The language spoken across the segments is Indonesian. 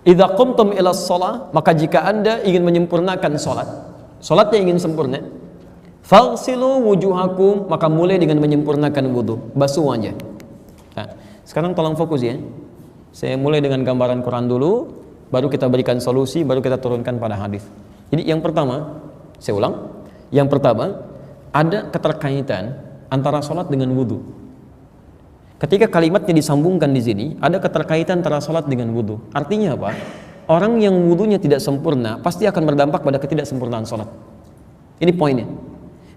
idza qumtum ila shalah, maka jika Anda ingin menyempurnakan salatnya ingin sempurna, faghsilu wujuhakum, maka mulai dengan menyempurnakan wudu, basuh wajah. Nah, sekarang tolong fokus ya. Saya mulai dengan gambaran Quran dulu, baru kita berikan solusi, baru kita turunkan pada hadis. Jadi yang pertama, saya ulang, yang pertama ada keterkaitan antara salat dengan wudu. Ketika kalimatnya disambungkan di sini, ada keterkaitan antara salat dengan wudu. Artinya apa? Orang yang wudunya tidak sempurna pasti akan berdampak pada ketidaksempurnaan salat. Ini poinnya.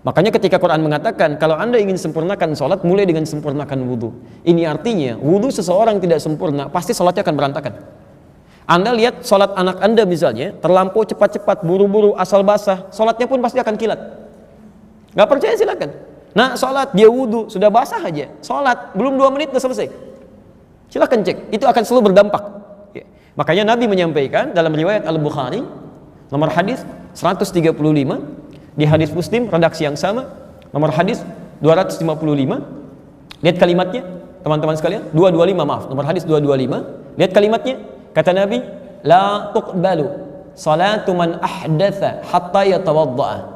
Makanya ketika Quran mengatakan kalau Anda ingin sempurnakan salat, mulai dengan sempurnakan wudu. Ini artinya wudu seseorang tidak sempurna, pasti salatnya akan berantakan. Anda lihat salat anak Anda misalnya, terlampau cepat-cepat, buru-buru, asal basah, salatnya pun pasti akan kilat. Gak percaya silakan. Nah, sholat dia wudu sudah basah aja, sholat belum 2 menit sudah selesai. Silakan cek, itu akan selalu berdampak. Ya. Makanya Nabi menyampaikan dalam riwayat Al-Bukhari nomor hadis 135, di hadis Muslim redaksi yang sama nomor hadis 255. Lihat kalimatnya teman-teman sekalian, 225 maaf, nomor hadis 225. Lihat kalimatnya, kata Nabi, la tuqbalu salatu man ahdatha hatta yatawadda'a.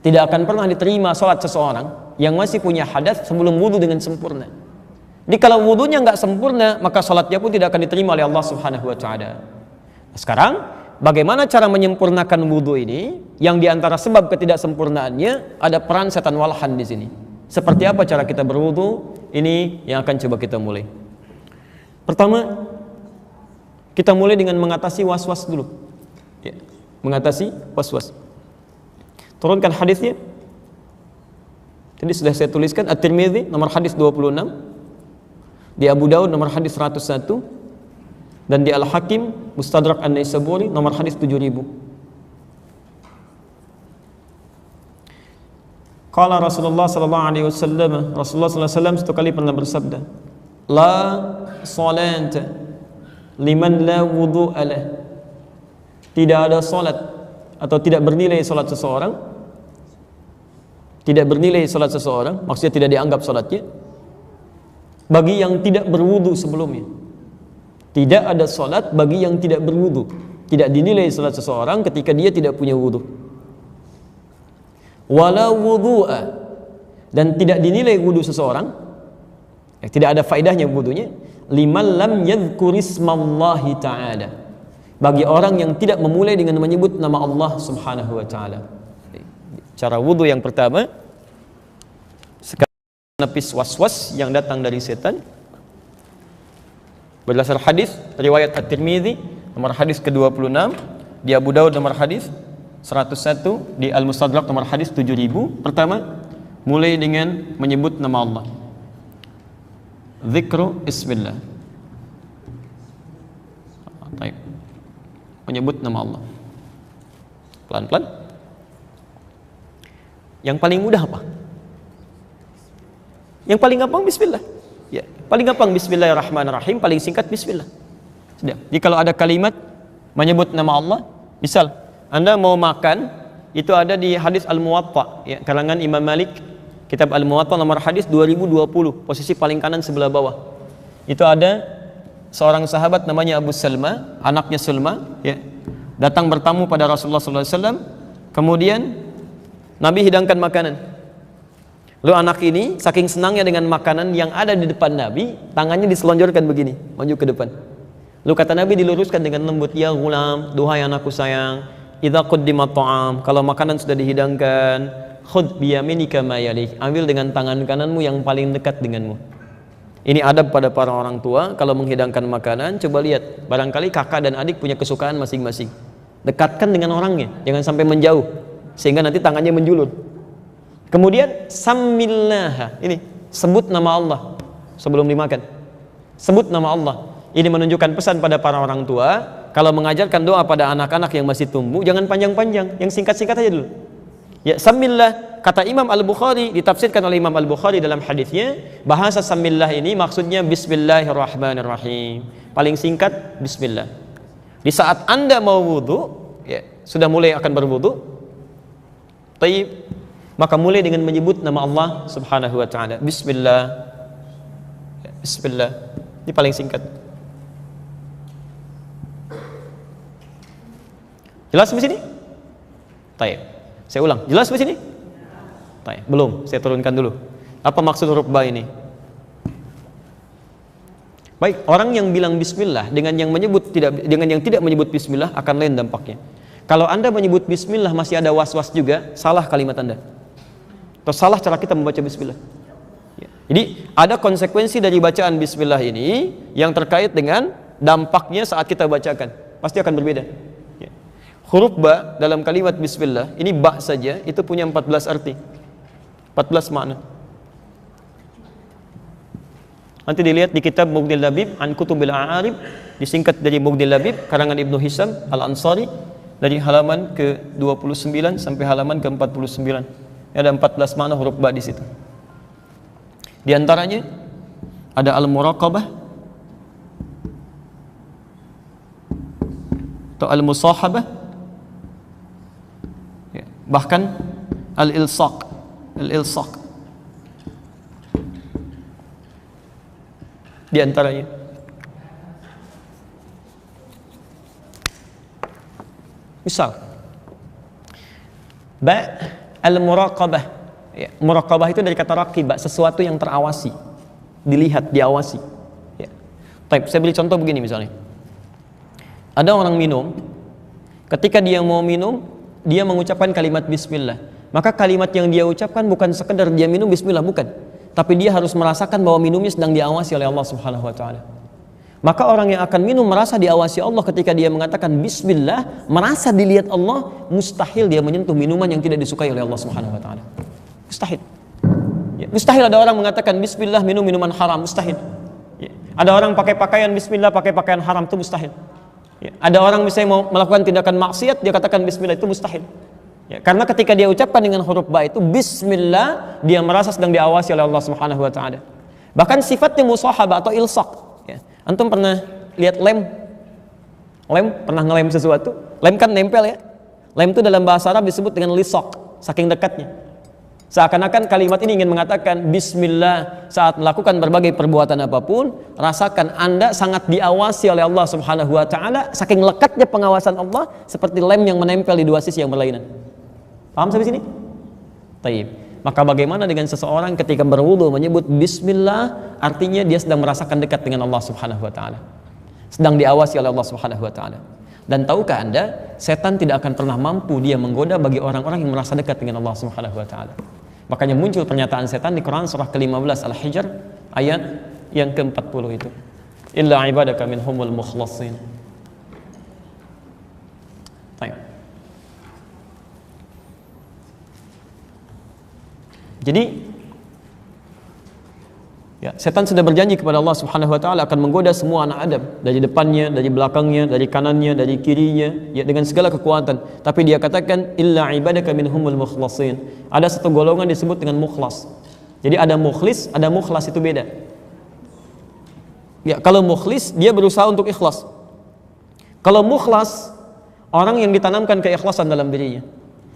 Tidak akan pernah diterima salat seseorang yang masih punya hadas sebelum wudu dengan sempurna. Jadi kalau wudunya nggak sempurna, maka salatnya pun tidak akan diterima oleh Allah Subhanahu wa taala. Sekarang, bagaimana cara menyempurnakan wudu ini? Yang diantara sebab ketidaksempurnaannya ada peran setan walhan di sini. Seperti apa cara kita berwudu? Ini yang akan coba kita mulai. Pertama, kita mulai dengan mengatasi was-was dulu. Ya, mengatasi was-was. Turunkan hadisnya. Tadi sudah saya tuliskan, At-Tirmidzi nomor hadis 26, di Abu Daud nomor hadis 101, dan di Al-Hakim Mustadrak An-Naisaburi nomor hadis 7000. Qala Rasulullah sallallahu alaihi wasallam, Rasulullah sallallahu alaihi wasallam satu kali pernah bersabda, la salata liman la wudu'a lah. Tidak ada salat atau tidak bernilai salat seseorang, tidak bernilai salat seseorang, maksudnya tidak dianggap salatnya, bagi yang tidak berwudu sebelumnya. Tidak ada salat bagi yang tidak berwudu. Tidak dinilai salat seseorang ketika dia tidak punya wudu. Wala wudu'a, dan tidak dinilai wudu seseorang, tidak ada faedahnya wudunya, liman lam yadhkurismallahi ta'ala, bagi orang yang tidak memulai dengan menyebut nama Allah Subhanahu wa taala. Cara wudu yang pertama, sekarang menepis was-was yang datang dari setan berdasar hadis riwayat At-Tirmidzi nomor hadis ke-26, di Abu Daud nomor hadis 101, di Al-Mustadrak nomor hadis 7000. Pertama, mulai dengan menyebut nama Allah. Zikru bismillah. Baik. Menyebut nama Allah. Pelan-pelan. Yang paling mudah apa? Yang paling gampang bismillah. Ya, paling gampang bismillahirrahmanirrahim, paling singkat bismillah. Sudah. Jadi kalau ada kalimat menyebut nama Allah, misal Anda mau makan, itu ada di hadis Al-Muwatta, ya, karangan Imam Malik, kitab Al-Muwatta nomor hadis 2020, posisi paling kanan sebelah bawah. Itu ada seorang sahabat namanya Abu Salma, anaknya Sulma, ya, datang bertamu pada Rasulullah SAW. Kemudian Nabi hidangkan makanan. Lalu anak ini saking senangnya dengan makanan yang ada di depan Nabi, tangannya diselonjorkan begini, maju ke depan. Lalu kata Nabi diluruskan dengan lembut, ya gulam, duhai anakku sayang, idza quddimat ta'am, kalau makanan sudah dihidangkan, khudh biyaminika ma yalik, ambil dengan tangan kananmu yang paling dekat denganmu. Ini adab pada para orang tua kalau menghidangkan makanan. Coba lihat, barangkali kakak dan adik punya kesukaan masing-masing. Dekatkan dengan orangnya, jangan sampai menjauh, sehingga nanti tangannya menjulur. Kemudian samillah, ini sebut nama Allah sebelum dimakan. Sebut nama Allah. Ini menunjukkan pesan pada para orang tua, kalau mengajarkan doa pada anak-anak yang masih tumbuh, jangan panjang-panjang, yang singkat-singkat aja dulu. Ya, samillah, kata Imam Al-Bukhari, ditafsirkan oleh Imam Al-Bukhari dalam hadisnya, bahasa samillah ini maksudnya bismillahirrahmanirrahim. Paling singkat bismillah. Di saat Anda mau wudu, ya, sudah mulai akan berwudu, taib, maka mulai dengan menyebut nama Allah Subhanahu wa taala. Bismillah. Bismillah. Ini paling singkat. Jelas di sini? Taib. Saya ulang, jelas di sini? Taib. Belum, saya turunkan dulu. Apa maksud huruf ba ini? Baik, orang yang bilang bismillah dengan yang tidak menyebut bismillah akan lain dampaknya. Kalau Anda menyebut bismillah masih ada was-was juga, salah kalimat Anda. Atau salah cara kita membaca bismillah. Ya. Jadi ada konsekuensi dari bacaan bismillah ini yang terkait dengan dampaknya saat kita bacakan. Pasti akan berbeda. Ya. Huruf ba dalam kalimat bismillah, ini ba saja, itu punya 14 arti. 14 makna. Nanti dilihat di kitab Mughnil Labib an Kutubil A'arib, disingkat dari Mughnil Labib karangan Ibnu Hisam Al-Ansari, dari halaman ke-29 sampai halaman ke-49. Ada 14 makna huruf ba di situ. Di antaranya ada al-muraqabah atau al-musahabah, ya, bahkan al-ilsaq. Di antaranya misal ba al-muraqabah, ya, muraqabah itu dari kata raqibah, sesuatu yang terawasi, dilihat, diawasi, ya. Baik, saya beri contoh begini misalnya. Ada orang minum, ketika dia mau minum, dia mengucapkan kalimat bismillah. Maka kalimat yang dia ucapkan bukan sekedar dia minum bismillah, bukan, tapi dia harus merasakan bahwa minumnya sedang diawasi oleh Allah Subhanahu wa taala. Maka orang yang akan minum merasa diawasi Allah ketika dia mengatakan bismillah, merasa dilihat Allah, mustahil dia menyentuh minuman yang tidak disukai oleh Allah Subhanahu wa taala. Mustahil. Ya, mustahil ada orang mengatakan bismillah minum minuman haram, mustahil. Ya, ada orang pakai pakaian bismillah, pakai pakaian haram, itu mustahil. Ya, ada orang misalnya mau melakukan tindakan maksiat, dia katakan bismillah, itu mustahil. Ya, karena ketika dia ucapkan dengan huruf ba itu bismillah, dia merasa sedang diawasi oleh Allah Subhanahu wa taala. Bahkan sifatnya musahabah atau ilsaq. Ya. Antum pernah lihat lem? Lem, pernah ngelem sesuatu? Lem kan nempel ya. Lem itu dalam bahasa Arab disebut dengan lisaq, saking dekatnya. Seakan-akan kalimat ini ingin mengatakan bismillah, saat melakukan berbagai perbuatan apapun, rasakan Anda sangat diawasi oleh Allah Subhanahu wa taala, saking lekatnya pengawasan Allah, seperti lem yang menempel di dua sisi yang berlainan. Paham sampai sini? Taib. Maka bagaimana dengan seseorang ketika berwudu menyebut bismillah, artinya dia sedang merasakan dekat dengan Allah Subhanahu wa taala. Sedang diawasi oleh Allah Subhanahu wa taala. Dan tahukah Anda, setan tidak akan pernah mampu dia menggoda bagi orang-orang yang merasa dekat dengan Allah Subhanahu wa taala. Makanya muncul pernyataan setan di Quran surah ke-15 Al-Hijr ayat yang ke-40 itu. Illa ibadaka minhumul mukhlasin. Baik. Jadi ya, setan sudah berjanji kepada Allah Subhanahu wa taala akan menggoda semua anak Adam, dari depannya, dari belakangnya, dari kanannya, dari kirinya, ya, dengan segala kekuatan. Tapi dia katakan illa ibadaka minhumul mukhlasin. Ada satu golongan disebut dengan mukhlas. Jadi ada mukhlis, ada mukhlas, itu beda. Ya, kalau mukhlis dia berusaha untuk ikhlas. Kalau mukhlas, orang yang ditanamkan keikhlasan dalam dirinya.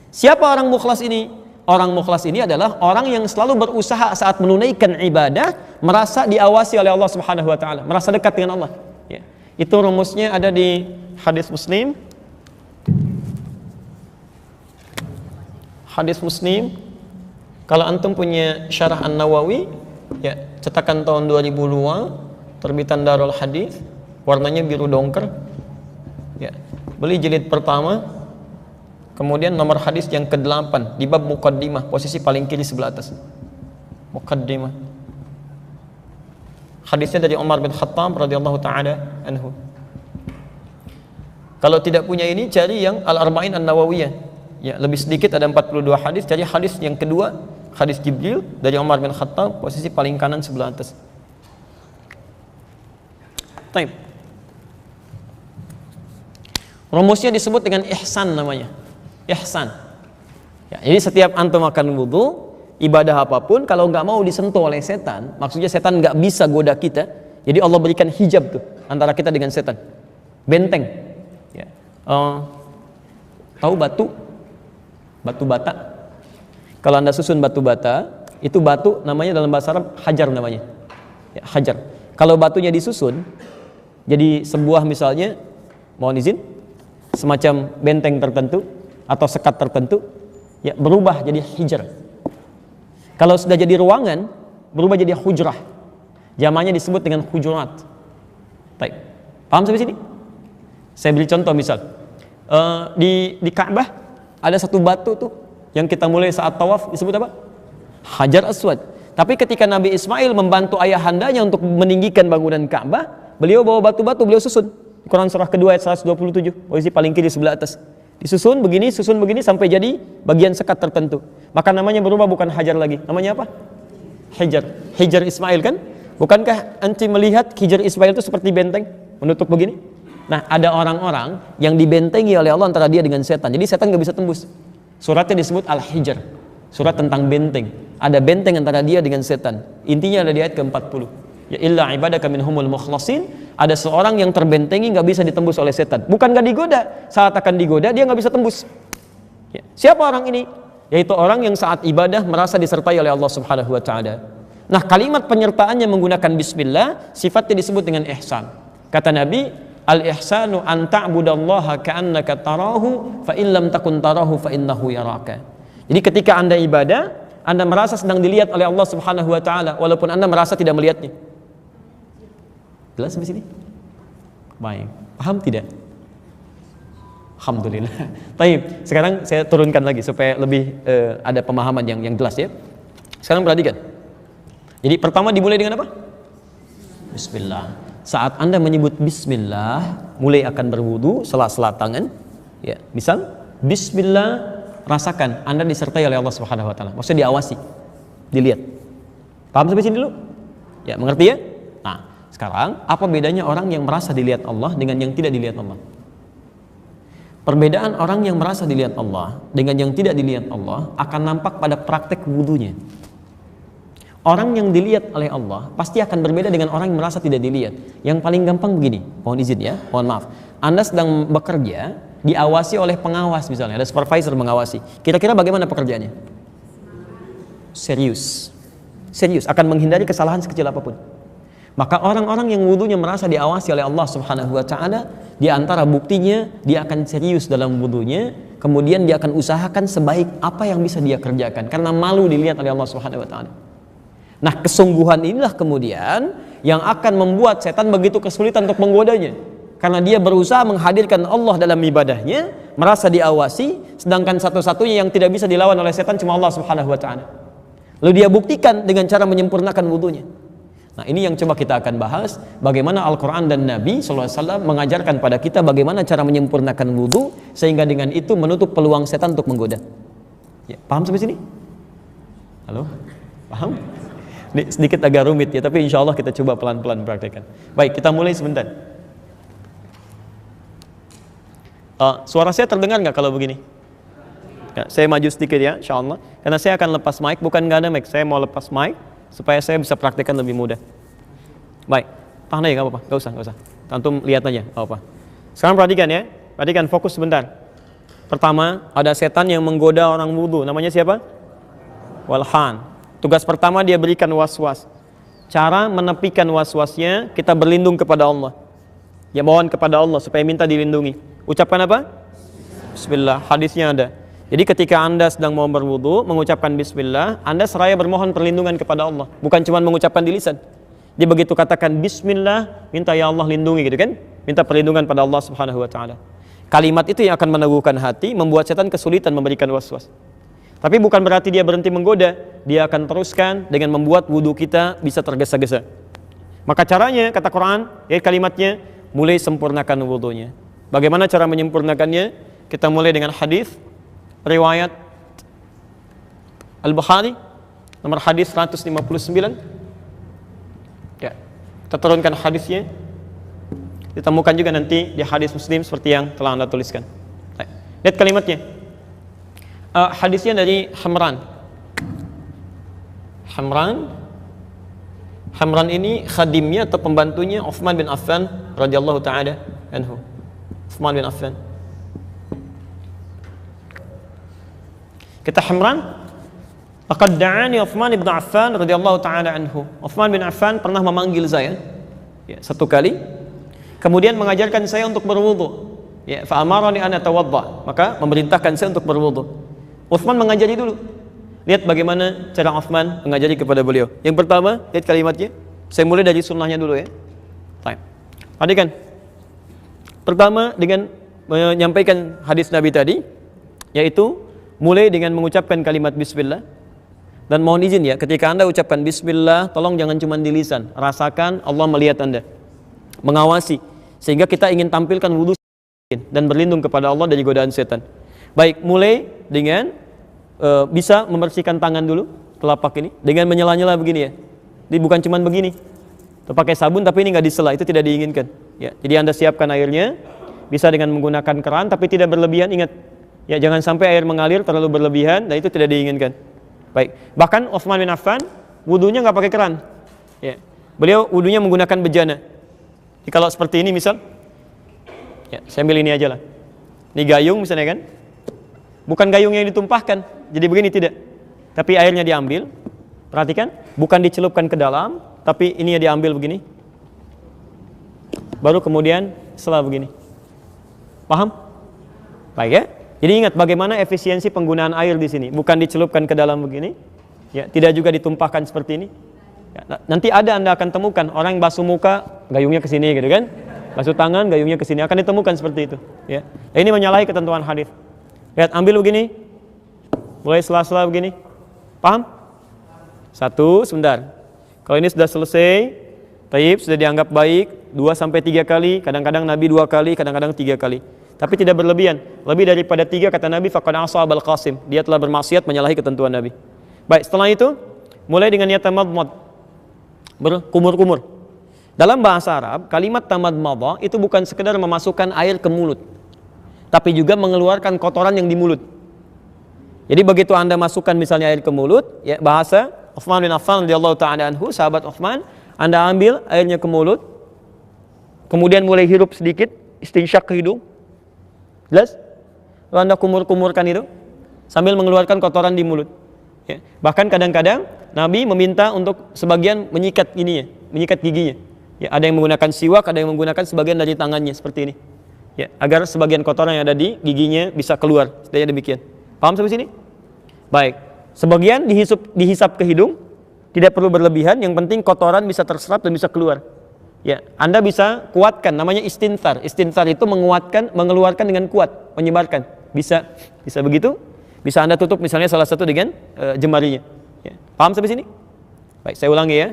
Siapa orang mukhlas ini? Orang mukhlas ini adalah orang yang selalu berusaha saat menunaikan ibadah merasa diawasi oleh Allah Subhanahu wa taala, merasa dekat dengan Allah. Ya. Itu rumusnya ada di hadis Muslim. Hadis Muslim, kalau antum punya Syarah An-Nawawi, ya, cetakan tahun 2002, terbitan Darul Hadis, warnanya biru dongker. Ya. Beli jilid pertama. Kemudian nomor hadis yang ke-8 di bab muqaddimah, posisi paling kiri sebelah atas. Muqaddimah. Hadisnya dari Umar bin Khattab radhiyallahu taala anhu. Kalau tidak punya ini, cari yang Al-Arba'in An-Nawawiyah. Ya, lebih sedikit, ada 42 hadis. Cari hadis yang kedua, hadis Jibril dari Umar bin Khattab, posisi paling kanan sebelah atas. Baik. Rumusnya disebut dengan ihsan namanya. Ihsan. Ya, jadi setiap antum makan wudu, ibadah apapun, kalau nggak mau disentuh oleh setan, maksudnya setan nggak bisa goda kita. Jadi Allah berikan hijab tuh antara kita dengan setan, benteng. Ya. Tahu batu bata? Kalau anda susun batu bata, itu batu namanya dalam bahasa Arab hajar namanya. Ya, hajar. Kalau batunya disusun, jadi sebuah misalnya, mohon izin, semacam benteng tertentu atau sekat tertentu, ya berubah jadi hijr. Kalau sudah jadi ruangan, berubah jadi hujrah. Jamaknya disebut dengan hujurat. Baik. Paham sampai sini? Saya beri contoh misal. Di Ka'bah ada satu batu tuh yang kita mulai saat tawaf disebut apa? Hajar Aswad. Tapi ketika Nabi Ismail membantu ayahandanya untuk meninggikan bangunan Ka'bah, beliau bawa batu-batu, beliau susun. Quran surah kedua ayat 127, posisi paling kiri sebelah atas. Disusun begini sampai jadi bagian sekat tertentu. Maka namanya berubah, bukan hajar lagi. Namanya apa? Hijar Ismail kan? Bukankah anti melihat Hijar Ismail itu seperti benteng menutup begini? Nah, ada orang-orang yang dibentengi oleh Allah antara dia dengan setan. Jadi setan nggak bisa tembus. Suratnya disebut Al-Hijr. Surat tentang benteng. Ada benteng antara dia dengan setan. Intinya ada di ayat ke-40. Ya illa ibadaka minhumul mukhlasin. Ada seorang yang terbentengi, nggak bisa ditembus oleh setan. Bukan nggak digoda, saat akan digoda dia nggak bisa tembus. Ya. Siapa orang ini? Yaitu orang yang saat ibadah merasa disertai oleh Allah Subhanahu wa taala. Nah, kalimat penyertaannya menggunakan bismillah, sifatnya disebut dengan ihsan. Kata Nabi, al-ihsanu an ta'budallaha ka'annaka tarahu fa in lam takun tarahu fa innahu yaraka. Jadi ketika Anda ibadah, Anda merasa sedang dilihat oleh Allah Subhanahu wa taala walaupun Anda merasa tidak melihatnya. Jelas sampai sini? Baik. Paham tidak? Alhamdulillah. Baik, sekarang saya turunkan lagi supaya lebih ada pemahaman yang jelas ya. Sekarang perhatikan. Jadi pertama dimulai dengan apa? Bismillah. Saat Anda menyebut bismillah, mulai akan berwudu, sela-sela tangan. Ya, misal bismillah, rasakan Anda disertai oleh Allah Subhanahu wa taala. Maksudnya diawasi, dilihat. Paham sampai sini dulu? Ya, mengerti ya? Nah, sekarang apa bedanya orang yang merasa dilihat Allah dengan yang tidak dilihat Allah? Perbedaan orang yang merasa dilihat Allah dengan yang tidak dilihat Allah akan nampak pada praktek wudunya. Orang yang dilihat oleh Allah pasti akan berbeda dengan orang yang merasa tidak dilihat. Yang paling gampang begini, mohon izin ya, mohon maaf. Anda sedang bekerja, diawasi oleh pengawas misalnya, ada supervisor mengawasi. Kira-kira bagaimana pekerjaannya? Serius, akan menghindari kesalahan sekecil apapun. Maka orang-orang yang wudunya merasa diawasi oleh Allah Subhanahu wa taala, di antara buktinya dia akan serius dalam wudunya, kemudian dia akan usahakan sebaik apa yang bisa dia kerjakan karena malu dilihat oleh Allah Subhanahu wa taala. Nah, kesungguhan inilah kemudian yang akan membuat setan begitu kesulitan untuk menggodanya. Karena dia berusaha menghadirkan Allah dalam ibadahnya, merasa diawasi, sedangkan satu-satunya yang tidak bisa dilawan oleh setan cuma Allah Subhanahu wa taala. Lalu dia buktikan dengan cara menyempurnakan wudunya. Nah, ini yang coba kita akan bahas, bagaimana Al-Quran dan Nabi SAW mengajarkan pada kita bagaimana cara menyempurnakan wudu, sehingga dengan itu menutup peluang setan untuk menggoda. Ya, paham sampai sini? Halo? Paham? Ini sedikit agak rumit ya, tapi insya Allah kita coba pelan-pelan praktekkan. Baik, kita mulai sebentar. Suara saya terdengar nggak kalau begini? Ya, saya maju sedikit ya, insya Allah. Karena saya akan lepas mic, bukan nggak ada mic, saya mau lepas mic supaya saya bisa praktekkan lebih mudah. Baik, tahan aja nggak apa-apa, nggak usah. Antum lihat aja, nggak apa-apa. Sekarang perhatikan ya, perhatikan, fokus sebentar. Pertama, ada setan yang menggoda orang wudu, namanya siapa? Walhan. Tugas pertama dia berikan was-was. Cara menepikan was-wasnya, kita berlindung kepada Allah. Ya, mohon kepada Allah supaya minta dilindungi. Ucapkan apa? Bismillah. Hadisnya ada. Jadi ketika Anda sedang mau berwudu, mengucapkan bismillah, Anda seraya bermohon perlindungan kepada Allah. Bukan cuma mengucapkan di lisan. Dia begitu katakan bismillah, minta ya Allah lindungi gitu kan? Minta perlindungan pada Allah Subhanahu wa taala. Kalimat itu yang akan meneguhkan hati, membuat setan kesulitan memberikan was-was. Tapi bukan berarti dia berhenti menggoda, dia akan teruskan dengan membuat wudu kita bisa tergesa-gesa. Maka caranya, kata Quran, ya kalimatnya, mulai sempurnakan wudunya. Bagaimana cara menyempurnakannya? Kita mulai dengan hadis riwayat Al-Bukhari nomor hadis 159. Ya, kita turunkan hadisnya. Ditemukan juga nanti di hadis Muslim seperti yang telah Anda tuliskan. Lihat kalimatnya. Hadisnya dari Hamran ini khadimnya atau pembantunya Utsman bin Affan radhiyallahu taala anhu. Utsman bin Affan. Kata Hamran, laqad da'ani Utsman bin Affan radhiyallahu taala anhu. Utsman bin Affan pernah memanggil saya satu kali, kemudian mengajarkan saya untuk berwudu. Ya, fa amarani an atawadda, maka memerintahkan saya untuk berwudu. Utsman mengajari dulu. Lihat bagaimana cara Utsman mengajari kepada beliau. Yang pertama, lihat kalimatnya. Saya mulai dari sunnahnya dulu ya. Baik. Perhatikan. Pertama dengan menyampaikan hadis Nabi tadi, yaitu mulai dengan mengucapkan kalimat bismillah. Dan mohon izin ya, ketika Anda ucapkan bismillah, tolong jangan cuma di lisan. Rasakan Allah melihat Anda, mengawasi, sehingga kita ingin tampilkan wudu dan berlindung kepada Allah dari godaan setan. Baik, mulai dengan bisa membersihkan tangan dulu, telapak ini, dengan menyela-nyela begini ya. Jadi bukan cuma begini, pakai sabun tapi ini nggak disela, itu tidak diinginkan. Ya, jadi Anda siapkan airnya, bisa dengan menggunakan keran tapi tidak berlebihan. Ingat, ya jangan sampai air mengalir terlalu berlebihan, dan itu tidak diinginkan. Baik, bahkan Utsman bin Affan wudunya nggak pakai keran. Ya, beliau wudunya menggunakan bejana. Jadi kalau seperti ini misal, ya saya ambil ini aja lah. Ini gayung misalnya kan, bukan gayung yang ditumpahkan. Jadi begini tidak, tapi airnya diambil. Perhatikan, bukan dicelupkan ke dalam, tapi ini ya diambil begini. Baru kemudian setelah begini. Paham? Baik ya. Jadi ingat bagaimana efisiensi penggunaan air di sini, bukan dicelupkan ke dalam begini, ya, tidak juga ditumpahkan seperti ini. Ya, nanti Anda akan temukan orang yang basuh muka, gayungnya ke sini gitu kan, basuh tangan, gayungnya ke sini, akan ditemukan seperti itu. Ya, ini menyalahi ketentuan hadis. Lihat, ambil begini, mulai sela-sela begini, paham? Satu, sebentar. Kalau ini sudah selesai, taib sudah dianggap baik, 2-3 kali, kadang-kadang Nabi 2 kali, kadang-kadang 3 kali. Tapi tidak berlebihan. Lebih daripada 3 kata Nabi, faqad asa Abul Qasim. Dia telah bermaksiat menyalahi ketentuan Nabi. Baik, setelah itu mulai dengan niat tamadmad, berkumur-kumur. Dalam bahasa Arab, kalimat tamadmad itu bukan sekedar memasukkan air ke mulut, tapi juga mengeluarkan kotoran yang di mulut. Jadi begitu Anda masukkan misalnya air ke mulut, ya bahasa Utsman bin Affan radhiyallahu ta'ala anhu, sahabat Utsman, Anda ambil airnya ke mulut, kemudian mulai hirup sedikit, istinsyak ke hidung. Jelas? Lalu Anda kumur-kumurkan itu sambil mengeluarkan kotoran di mulut. Ya. Bahkan kadang-kadang Nabi meminta untuk sebagian menyikat ini ya, menyikat giginya. Ya, ada yang menggunakan siwak, ada yang menggunakan sebagian dari tangannya seperti ini. Ya, agar sebagian kotoran yang ada di giginya bisa keluar. Setidaknya demikian. Paham sampai sini? Baik. Sebagian dihisap ke hidung, tidak perlu berlebihan, yang penting kotoran bisa terserap dan bisa keluar. Ya, Anda bisa kuatkan, namanya istinthar. Istinthar itu menguatkan, mengeluarkan dengan kuat, menyebarkan. Bisa begitu. Bisa Anda tutup misalnya salah satu dengan jemarinya. Ya. Paham sampai sini? Baik, saya ulangi ya.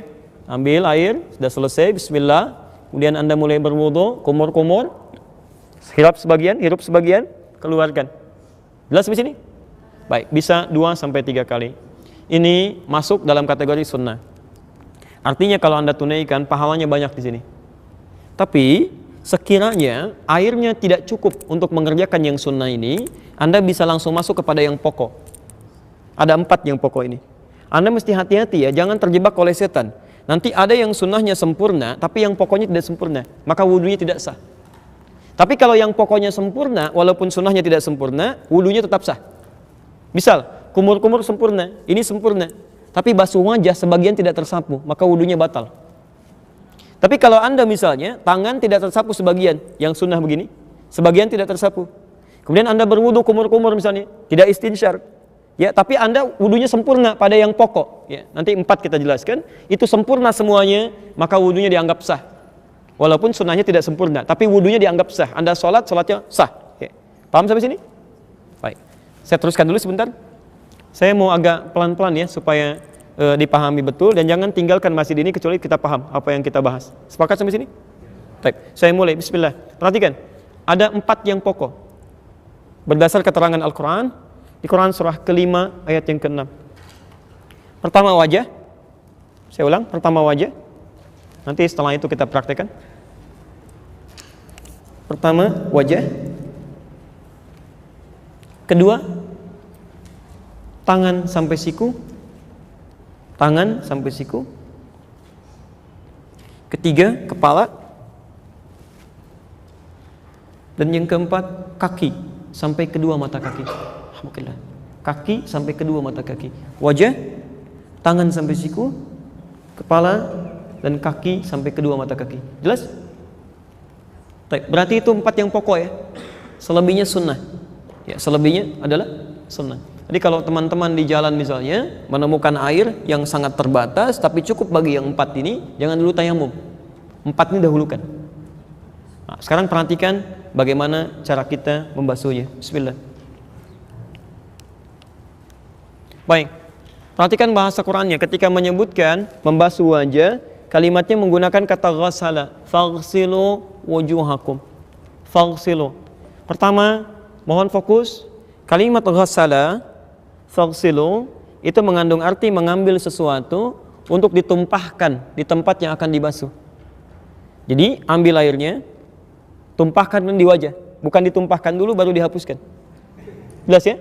Ambil air, sudah selesai, bismillah. Kemudian Anda mulai berwudu, kumur-kumur. Hirup sebagian, keluarkan. Jelas sampai sini? Baik, bisa 2-3 kali. Ini masuk dalam kategori sunnah. Artinya kalau Anda tunaikan, pahalanya banyak di sini. Tapi sekiranya airnya tidak cukup untuk mengerjakan yang sunnah ini, Anda bisa langsung masuk kepada yang pokok. Ada 4 yang pokok ini. Anda mesti hati-hati ya, jangan terjebak oleh setan. Nanti ada yang sunnahnya sempurna, tapi yang pokoknya tidak sempurna, maka wudunya tidak sah. Tapi kalau yang pokoknya sempurna, walaupun sunnahnya tidak sempurna, wudunya tetap sah. Misal, kumur-kumur sempurna, ini sempurna, tapi basuh wajah sebagian tidak tersapu, maka wudunya batal. Tapi kalau Anda misalnya tangan tidak tersapu sebagian, yang sunnah begini, sebagian tidak tersapu. Kemudian Anda berwudu kumur-kumur misalnya, tidak istinsyar. Ya, tapi Anda wudunya sempurna pada yang pokok. Ya, nanti 4 kita jelaskan, itu sempurna semuanya, maka wudunya dianggap sah. Walaupun sunnahnya tidak sempurna, tapi wudunya dianggap sah. Anda sholatnya sah. Ya. Paham sampai sini? Baik. Saya teruskan dulu sebentar. Saya mau agak pelan-pelan ya supaya dipahami betul, dan jangan tinggalkan masjid ini kecuali kita paham apa yang kita bahas. Sepakat sampai sini? Baik, saya mulai. Bismillah. Perhatikan, ada 4 yang pokok berdasar keterangan Al-Quran di Quran surah ke-5 ayat yang ke-6. Pertama wajah. Saya ulang, pertama wajah. Nanti setelah itu kita praktekkan. Pertama wajah. Kedua, tangan sampai siku. Tangan sampai siku. Ketiga, kepala. Dan yang keempat, kaki sampai kedua mata kaki. Alhamdulillah. Kaki sampai kedua mata kaki. Wajah, tangan sampai siku, kepala, dan kaki sampai kedua mata kaki. Jelas? Berarti itu 4 yang pokok ya. selebihnya sunnah. Ya, selebihnya adalah sunnah. Jadi kalau teman-teman di jalan misalnya menemukan air yang sangat terbatas tapi cukup bagi yang 4 ini, jangan dulu tayamum. 4 ini dahulukan. Nah, sekarang perhatikan bagaimana cara kita membasuhnya. Bismillah. Baik. Perhatikan bahasa Qur'annya ketika menyebutkan membasuh wajah, kalimatnya menggunakan kata ghassala, faghsilu wujuhakum. Faghsilu. Pertama, mohon fokus, kalimat ghassala, faghsilu itu mengandung arti mengambil sesuatu untuk ditumpahkan di tempat yang akan dibasuh. Jadi, ambil airnya, tumpahkan di wajah, bukan ditumpahkan dulu baru dihapuskan. Jelas ya?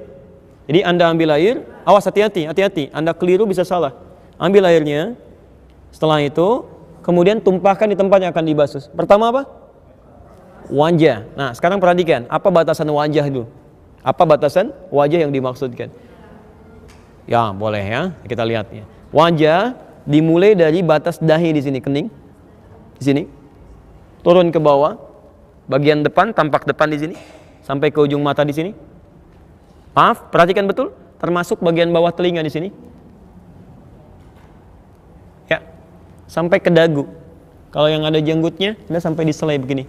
Jadi Anda ambil air, awas hati-hati, Anda keliru bisa salah. Ambil airnya, setelah itu kemudian tumpahkan di tempat yang akan dibasuh. Pertama apa? Wajah. Nah, sekarang perhatikan, apa batasan wajah itu? Apa batasan wajah yang dimaksudkan? Ya, boleh ya, kita lihat ya. Wajah dimulai dari batas dahi di sini, kening. Di sini. Turun ke bawah, bagian depan, tampak depan di sini, sampai ke ujung mata di sini. Maaf, perhatikan betul, termasuk bagian bawah telinga di sini. Ya, sampai ke dagu. Kalau yang ada jenggotnya, sudah sampai di selai begini.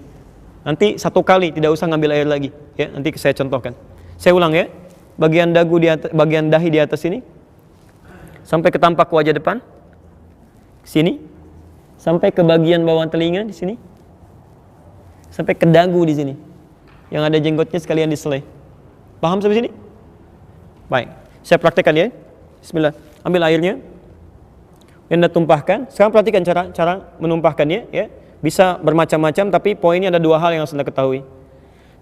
Nanti satu kali, tidak usah ngambil air lagi. Ya, nanti saya contohkan. Saya ulang ya. Bagian dagu di atas, bagian dahi di atas sini, sampai ke tampak wajah depan, sini, sampai ke bagian bawah telinga di sini, sampai ke dagu di sini. Yang ada jenggotnya sekalian di selai. Paham sampai sini? Baik, saya praktekkan ya. Bismillah. Ambil airnya, Anda tumpahkan. Sekarang perhatikan cara menumpahkannya ya. Bisa bermacam-macam, tapi poinnya ada 2 hal yang harus Anda ketahui.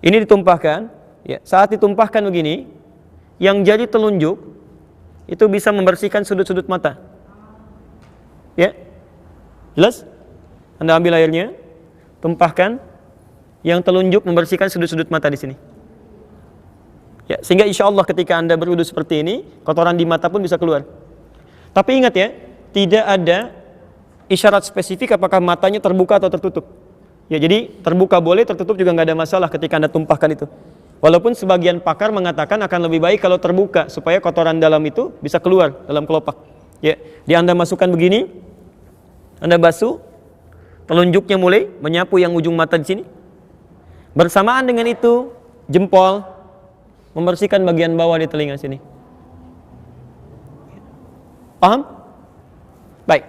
Ini ditumpahkan, ya. Saat ditumpahkan begini, yang jari telunjuk itu bisa membersihkan sudut-sudut mata. Ya. Jelas? Anda ambil airnya, tumpahkan, yang telunjuk membersihkan sudut-sudut mata di sini. Ya, sehingga insya Allah ketika Anda berwudu seperti ini, kotoran di mata pun bisa keluar. Tapi ingat ya, tidak ada isyarat spesifik apakah matanya terbuka atau tertutup. Ya, jadi terbuka boleh, tertutup juga nggak ada masalah ketika Anda tumpahkan itu. Walaupun sebagian pakar mengatakan akan lebih baik kalau terbuka supaya kotoran dalam itu bisa keluar dalam kelopak. Ya, di Anda masukkan begini, Anda basuh, telunjuknya mulai menyapu yang ujung mata di sini. Bersamaan dengan itu, jempol membersihkan bagian bawah di telinga sini. Paham? Baik.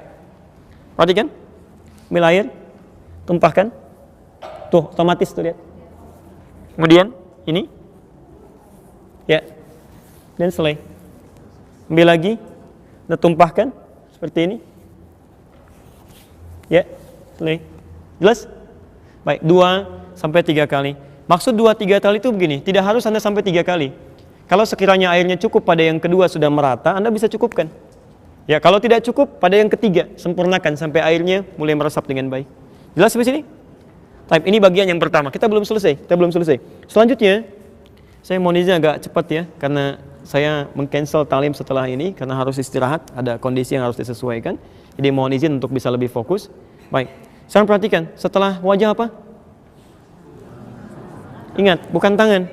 Perhatikan. Ambil air, tumpahkan. Tuh, otomatis tuh lihat. Kemudian ini. Ya. Dan selesai. Ambil lagi, dan tumpahkan seperti ini. Ya, selesai. Jelas? Baik, 2 sampai 3 kali. Maksud 2-3 kali itu begini, tidak harus Anda sampai 3 kali. Kalau sekiranya airnya cukup pada yang kedua sudah merata, Anda bisa cukupkan. Ya, kalau tidak cukup pada yang ketiga, sempurnakan sampai airnya mulai meresap dengan baik. Jelas sampai sini? Baik, ini bagian yang pertama. Kita belum selesai. Selanjutnya, saya mohon izin agak cepat ya, karena saya meng-cancel talim setelah ini karena harus istirahat, ada kondisi yang harus disesuaikan. Jadi mohon izin untuk bisa lebih fokus. Baik. Sekarang perhatikan, setelah wajah apa? Ingat, bukan tangan.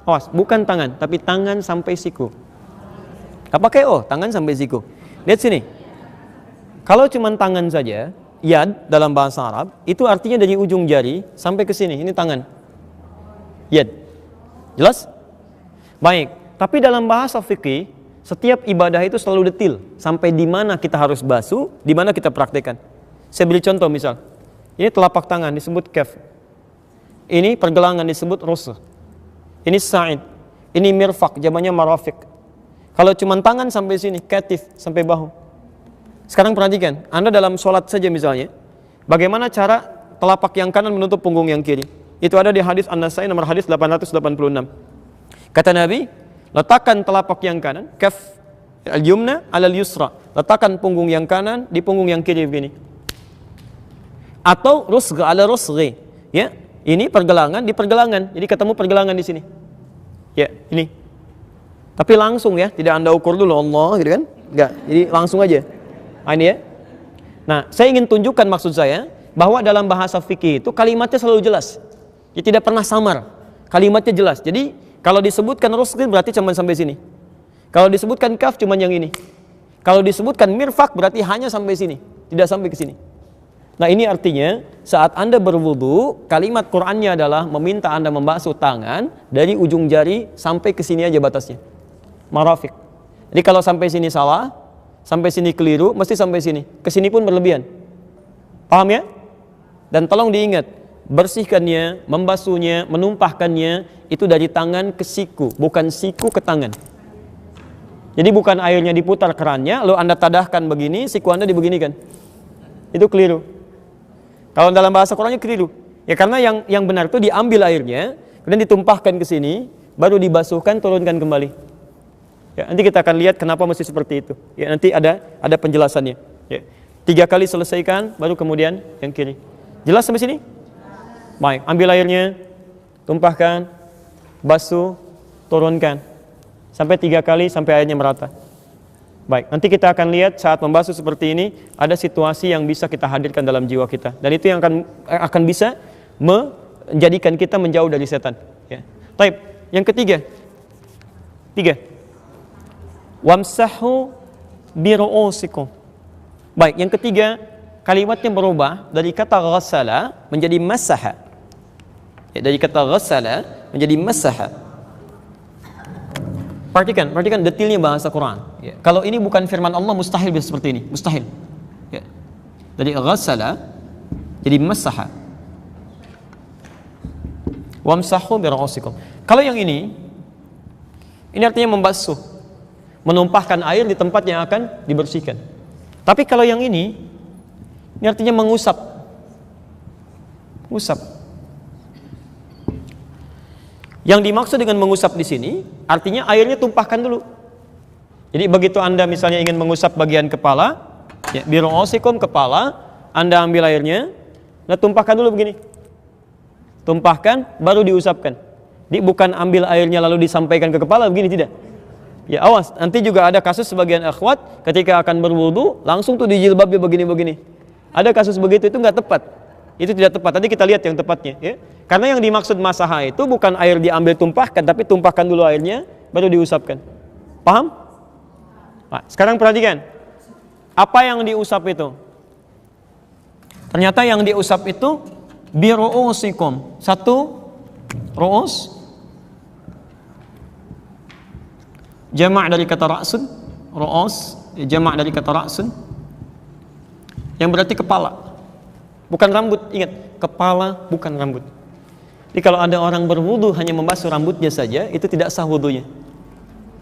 Awas, bukan tangan, tapi tangan sampai siku. Apa kayak tangan sampai siku? Lihat sini. Kalau cuma tangan saja, yad dalam bahasa Arab, itu artinya dari ujung jari sampai ke sini. Ini tangan. Yad. Jelas? Baik, tapi dalam bahasa fikih, setiap ibadah itu selalu detil. Sampai di mana kita harus basuh, di mana kita praktekkan. Saya beri contoh misal. Ini telapak tangan disebut kaf. Ini pergelangan disebut rusuh. Ini sa'id. Ini mirfaq, jamannya marafiq. Kalau cuma tangan sampai sini, katif, sampai bahu. Sekarang perhatikan, Anda dalam sholat saja misalnya, bagaimana cara telapak yang kanan menutup punggung yang kiri. Itu ada di hadis An-Nasai nomor hadis 886. Kata Nabi, letakkan telapak yang kanan, kaf al-yumna alal yusra. Letakkan punggung yang kanan di punggung yang kiri begini. Atau rusgha ala rusghi. Ya, ini pergelangan di pergelangan. Jadi ketemu pergelangan di sini. Ya, ini. Tapi langsung ya, tidak Anda ukur dulu Allah gitu kan? Enggak. Jadi langsung aja. Nah, ini ya. Nah, saya ingin tunjukkan maksud saya bahwa dalam bahasa fikih itu kalimatnya selalu jelas. Ya, tidak pernah samar. Kalimatnya jelas. Jadi kalau disebutkan ruskin berarti cuma sampai sini. Kalau disebutkan kaf cuma yang ini. Kalau disebutkan mirfak berarti hanya sampai sini, tidak sampai ke sini. Nah, ini artinya saat Anda berwudu, kalimat Qur'annya adalah meminta Anda membasuh tangan dari ujung jari sampai ke sini aja batasnya. Marafiq. Jadi kalau sampai sini salah, sampai sini keliru, mesti sampai sini. Ke sini pun berlebihan. Paham ya? Dan tolong diingat, bersihkannya, membasuhnya, menumpahkannya itu dari tangan ke siku, bukan siku ke tangan. Jadi bukan airnya diputar kerannya, lalu Anda tadahkan begini, siku Anda dibeginikan. Itu keliru. Kalau dalam bahasa Qur'annya keliru. Ya karena yang benar itu diambil airnya, kemudian ditumpahkan ke sini, baru dibasuhkan, turunkan kembali. Ya, nanti kita akan lihat kenapa mesti seperti itu. Ya, nanti ada penjelasannya. Ya. 3 kali selesaikan, baru kemudian yang kiri. Jelas sampai sini? Baik, ambil airnya, tumpahkan, basuh, turunkan. Sampai 3 kali sampai airnya merata. Baik, nanti kita akan lihat saat membasuh seperti ini, ada situasi yang bisa kita hadirkan dalam jiwa kita. Dan itu yang akan bisa menjadikan kita menjauh dari setan. Ya. Baik, yang ketiga. 3. Wamsahu biru'usikum. Baik, yang ketiga, kalimatnya berubah dari kata ghassala menjadi masaha. Ya, dari kata ghassala menjadi masaha. Perhatikan detailnya bahasa Quran. Ya, kalau ini bukan firman Allah, mustahil bisa seperti ini, mustahil. Ya. Dari ghassala jadi masaha. Wamsahu biru'usikum. Kalau yang ini artinya membasuh, menumpahkan air di tempat yang akan dibersihkan. Tapi kalau yang ini artinya mengusap. Usap. Yang dimaksud dengan mengusap di sini artinya airnya tumpahkan dulu. Jadi begitu Anda misalnya ingin mengusap bagian kepala, ya, biru'usikum kepala, Anda ambil airnya, nah tumpahkan dulu begini. Tumpahkan baru diusapkan. Jadi bukan ambil airnya lalu disampaikan ke kepala begini, tidak. Ya awas, nanti juga ada kasus sebagian akhwat ketika akan berwudu langsung tuh di jilbabnya begini-begini. Ada kasus begitu, itu nggak tepat. Itu tidak tepat. Tadi kita lihat yang tepatnya. Ya. Karena yang dimaksud masaha itu bukan air diambil tumpahkan, tapi tumpahkan dulu airnya baru diusapkan. Paham? Nah, sekarang perhatikan. Apa yang diusap itu? Ternyata yang diusap itu biru'usikum. 1 ru'us. Jamak dari kata ra'sun, ru'us, jamak dari kata ra'sun, yang berarti kepala, bukan rambut. Ingat, kepala bukan rambut. Jadi kalau ada orang berwudu hanya membasuh rambutnya saja, itu tidak sah wudunya.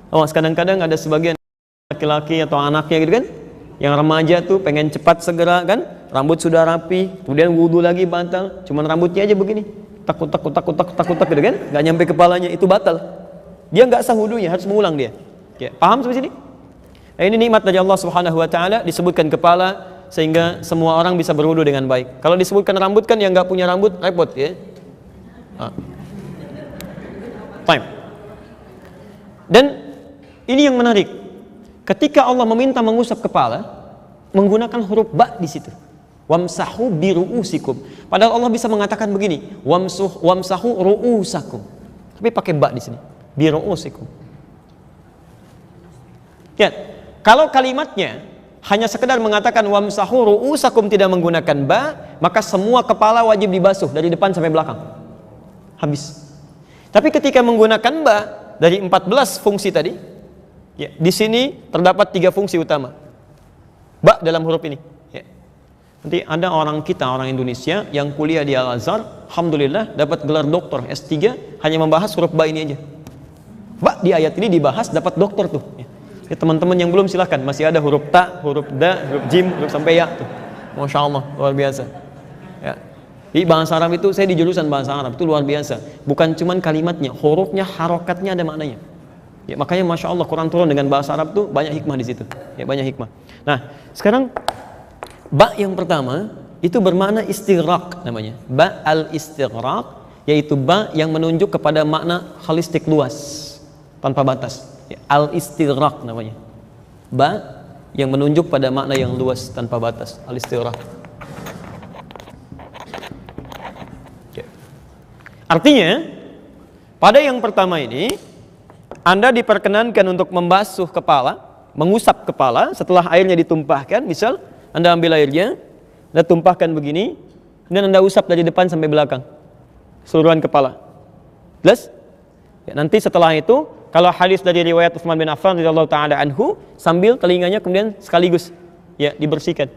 Kadang-kadang ada sebagian laki-laki atau anaknya gitu kan, yang remaja tuh pengen cepat segera kan, rambut sudah rapi, kemudian wudu lagi batal, cuman rambutnya aja begini, takut gitu kan, nggak nyampe kepalanya, itu batal. Dia nggak sah wudunya, harus mengulang dia. Ya, paham sampai sini? Nah, ini nikmat dari Allah Subhanahu wa taala, disebutkan kepala sehingga semua orang bisa berwudu dengan baik. Kalau disebutkan rambut kan yang nggak punya rambut repot ya. Time. Dan ini yang menarik. Ketika Allah meminta mengusap kepala, menggunakan huruf ba di situ. Wamsahu biru'usikum. Padahal Allah bisa mengatakan begini, wamsahu ru'usakum. Tapi pakai ba di sini. Biru'usikum. Ya, kalau kalimatnya hanya sekedar mengatakan wamsahu ru'usakum tidak menggunakan ba, maka semua kepala wajib dibasuh dari depan sampai belakang. Habis. Tapi ketika menggunakan ba dari 14 fungsi tadi, ya, di sini terdapat 3 fungsi utama. Ba dalam huruf ini. Ya. Nanti ada orang Indonesia yang kuliah di Al-Azhar, alhamdulillah dapat gelar doktor S3 hanya membahas huruf ba ini aja. Ba di ayat ini dibahas dapat doktor tuh. Ya. Ya, teman-teman yang belum silahkan, masih ada huruf ta, huruf da, huruf jim, huruf sampai ya tuh. Masya Allah, luar biasa. Ya. Di bahasa Arab itu, saya di jurusan bahasa Arab itu luar biasa. Bukan cuman kalimatnya, hurufnya, harokatnya ada maknanya. Ya, makanya Masya Allah Quran turun dengan bahasa Arab tuh banyak hikmah di situ. Ya, banyak hikmah. Nah, sekarang ba yang pertama itu bermakna istighraq namanya. Ba al-istighraq, yaitu ba yang menunjuk kepada makna holistik luas, tanpa batas. Ya, al-istighraq namanya. Ba yang menunjuk pada makna yang luas tanpa batas, al-istighraq. Ya. Artinya, pada yang pertama ini, Anda diperkenankan untuk membasuh kepala, mengusap kepala setelah airnya ditumpahkan. Misal, Anda ambil airnya, Anda tumpahkan begini, dan Anda usap dari depan sampai belakang, seluruhan kepala. Jelas? Ya, nanti setelah itu, kalau hadis dari riwayat Utsman bin Affan radhiyallahu taala anhu, sambil telinganya kemudian sekaligus ya dibersihkan.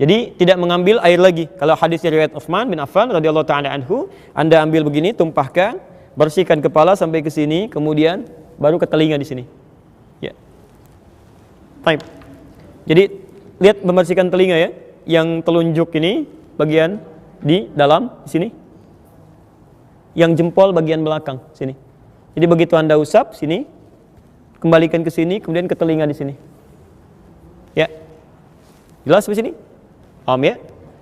Jadi tidak mengambil air lagi. Kalau hadis dari riwayat Utsman bin Affan radhiyallahu taala anhu, Anda ambil begini, tumpahkan, bersihkan kepala sampai ke sini, kemudian baru ke telinga di sini. Ya. Baik. Jadi lihat membersihkan telinga ya, yang telunjuk ini bagian di dalam di sini. Yang jempol bagian belakang sini. Jadi begitu Anda usap sini, kembalikan ke sini, kemudian ke telinga di sini. Ya. Jelas di sini? Paham ya?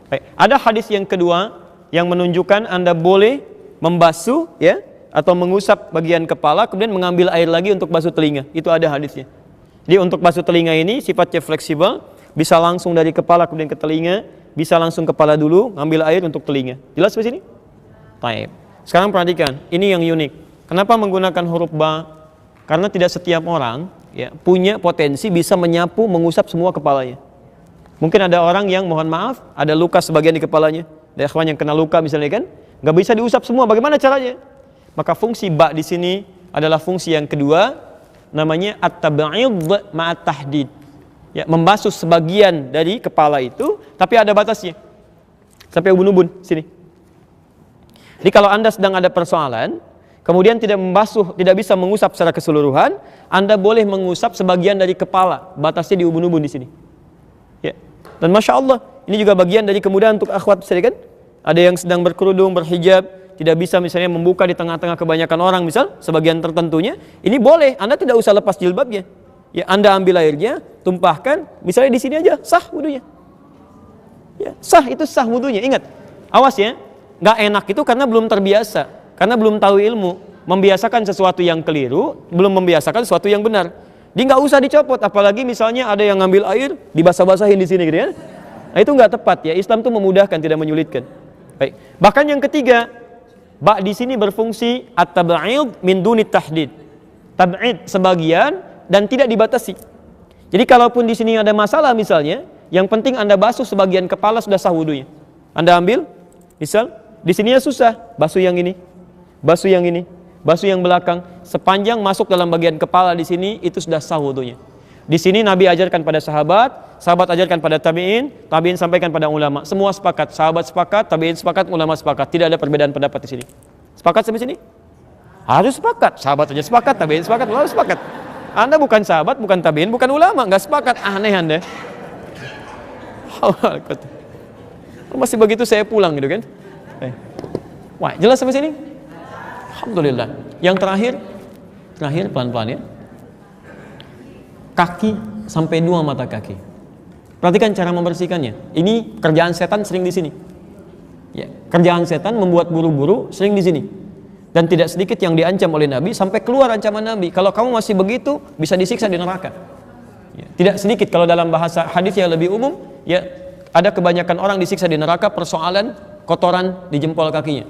Baik. Ada hadis yang kedua yang menunjukkan Anda boleh membasuh ya atau mengusap bagian kepala kemudian mengambil air lagi untuk basuh telinga. Itu ada hadisnya. Jadi untuk basuh telinga ini sifatnya fleksibel, bisa langsung dari kepala kemudian ke telinga, bisa langsung kepala dulu ngambil air untuk telinga. Jelas di sini? Baik. Sekarang perhatikan, ini yang unik. Kenapa menggunakan huruf ba? Karena tidak setiap orang ya punya potensi bisa menyapu, mengusap semua kepalanya. Mungkin ada orang yang mohon maaf, ada luka sebagian di kepalanya. Ada ikhwan yang kena luka misalnya kan, nggak bisa diusap semua. Bagaimana caranya? Maka fungsi ba di sini adalah fungsi yang kedua, namanya at-tab'id ma'at tahdid. Ya, membasuh sebagian dari kepala itu, tapi ada batasnya. Sampai ubun-ubun sini. Jadi kalau Anda sedang ada persoalan, kemudian tidak membasuh, tidak bisa mengusap secara keseluruhan, Anda boleh mengusap sebagian dari kepala, batasnya di ubun-ubun di sini. Ya. Dan Masya Allah, ini juga bagian dari kemudahan untuk akhwat kan? Ada yang sedang berkerudung, berhijab, tidak bisa misalnya membuka di tengah-tengah kebanyakan orang, misal sebagian tertentunya, ini boleh, Anda tidak usah lepas jilbabnya. Ya, Anda ambil airnya, tumpahkan, misalnya di sini aja, sah wudunya. Ya, sah itu sah wudunya. Ingat, awas ya, nggak enak itu karena belum terbiasa, karena belum tahu ilmu, membiasakan sesuatu yang keliru, belum membiasakan sesuatu yang benar. Dia nggak usah dicopot, apalagi misalnya ada yang ngambil air dibasah-basahin di sini, gitu ya. Nah, itu nggak tepat ya. Islam itu memudahkan, tidak menyulitkan. Baik. Bahkan yang ketiga, ba di sini berfungsi at-tab'id min duni tahdid. Tab'id sebagian dan tidak dibatasi. Jadi kalaupun di sini ada masalah misalnya, yang penting Anda basuh sebagian kepala sudah sah wudunya. Anda ambil, misal di sininya susah, basuh yang ini, basuh yang ini, basuh yang belakang, sepanjang masuk dalam bagian kepala di sini itu sudah sah wudunya. Di sini Nabi ajarkan pada sahabat, sahabat ajarkan pada tabi'in, tabi'in sampaikan pada ulama. Semua sepakat, sahabat sepakat, tabi'in sepakat, ulama sepakat. Tidak ada perbedaan pendapat di sini. Sepakat sampai sini? Harus sepakat. Sahabat saja sepakat, tabi'in sepakat, ulama sepakat. Anda bukan sahabat, bukan tabi'in, bukan ulama, nggak sepakat. Aneh Anda. Masih begitu saya pulang gitu kan? Wah, jelas sampai sini? Alhamdulillah. Yang terakhir pelan-pelan ya. Kaki sampai 2 mata kaki. Perhatikan cara membersihkannya. Ini kerjaan setan sering di sini. Ya, kerjaan setan membuat buru-buru sering di sini. Dan tidak sedikit yang diancam oleh Nabi sampai keluar ancaman Nabi. Kalau kamu masih begitu, bisa disiksa di neraka. Ya, tidak sedikit kalau dalam bahasa hadis yang lebih umum, ya ada kebanyakan orang disiksa di neraka persoalan kotoran di jempol kakinya.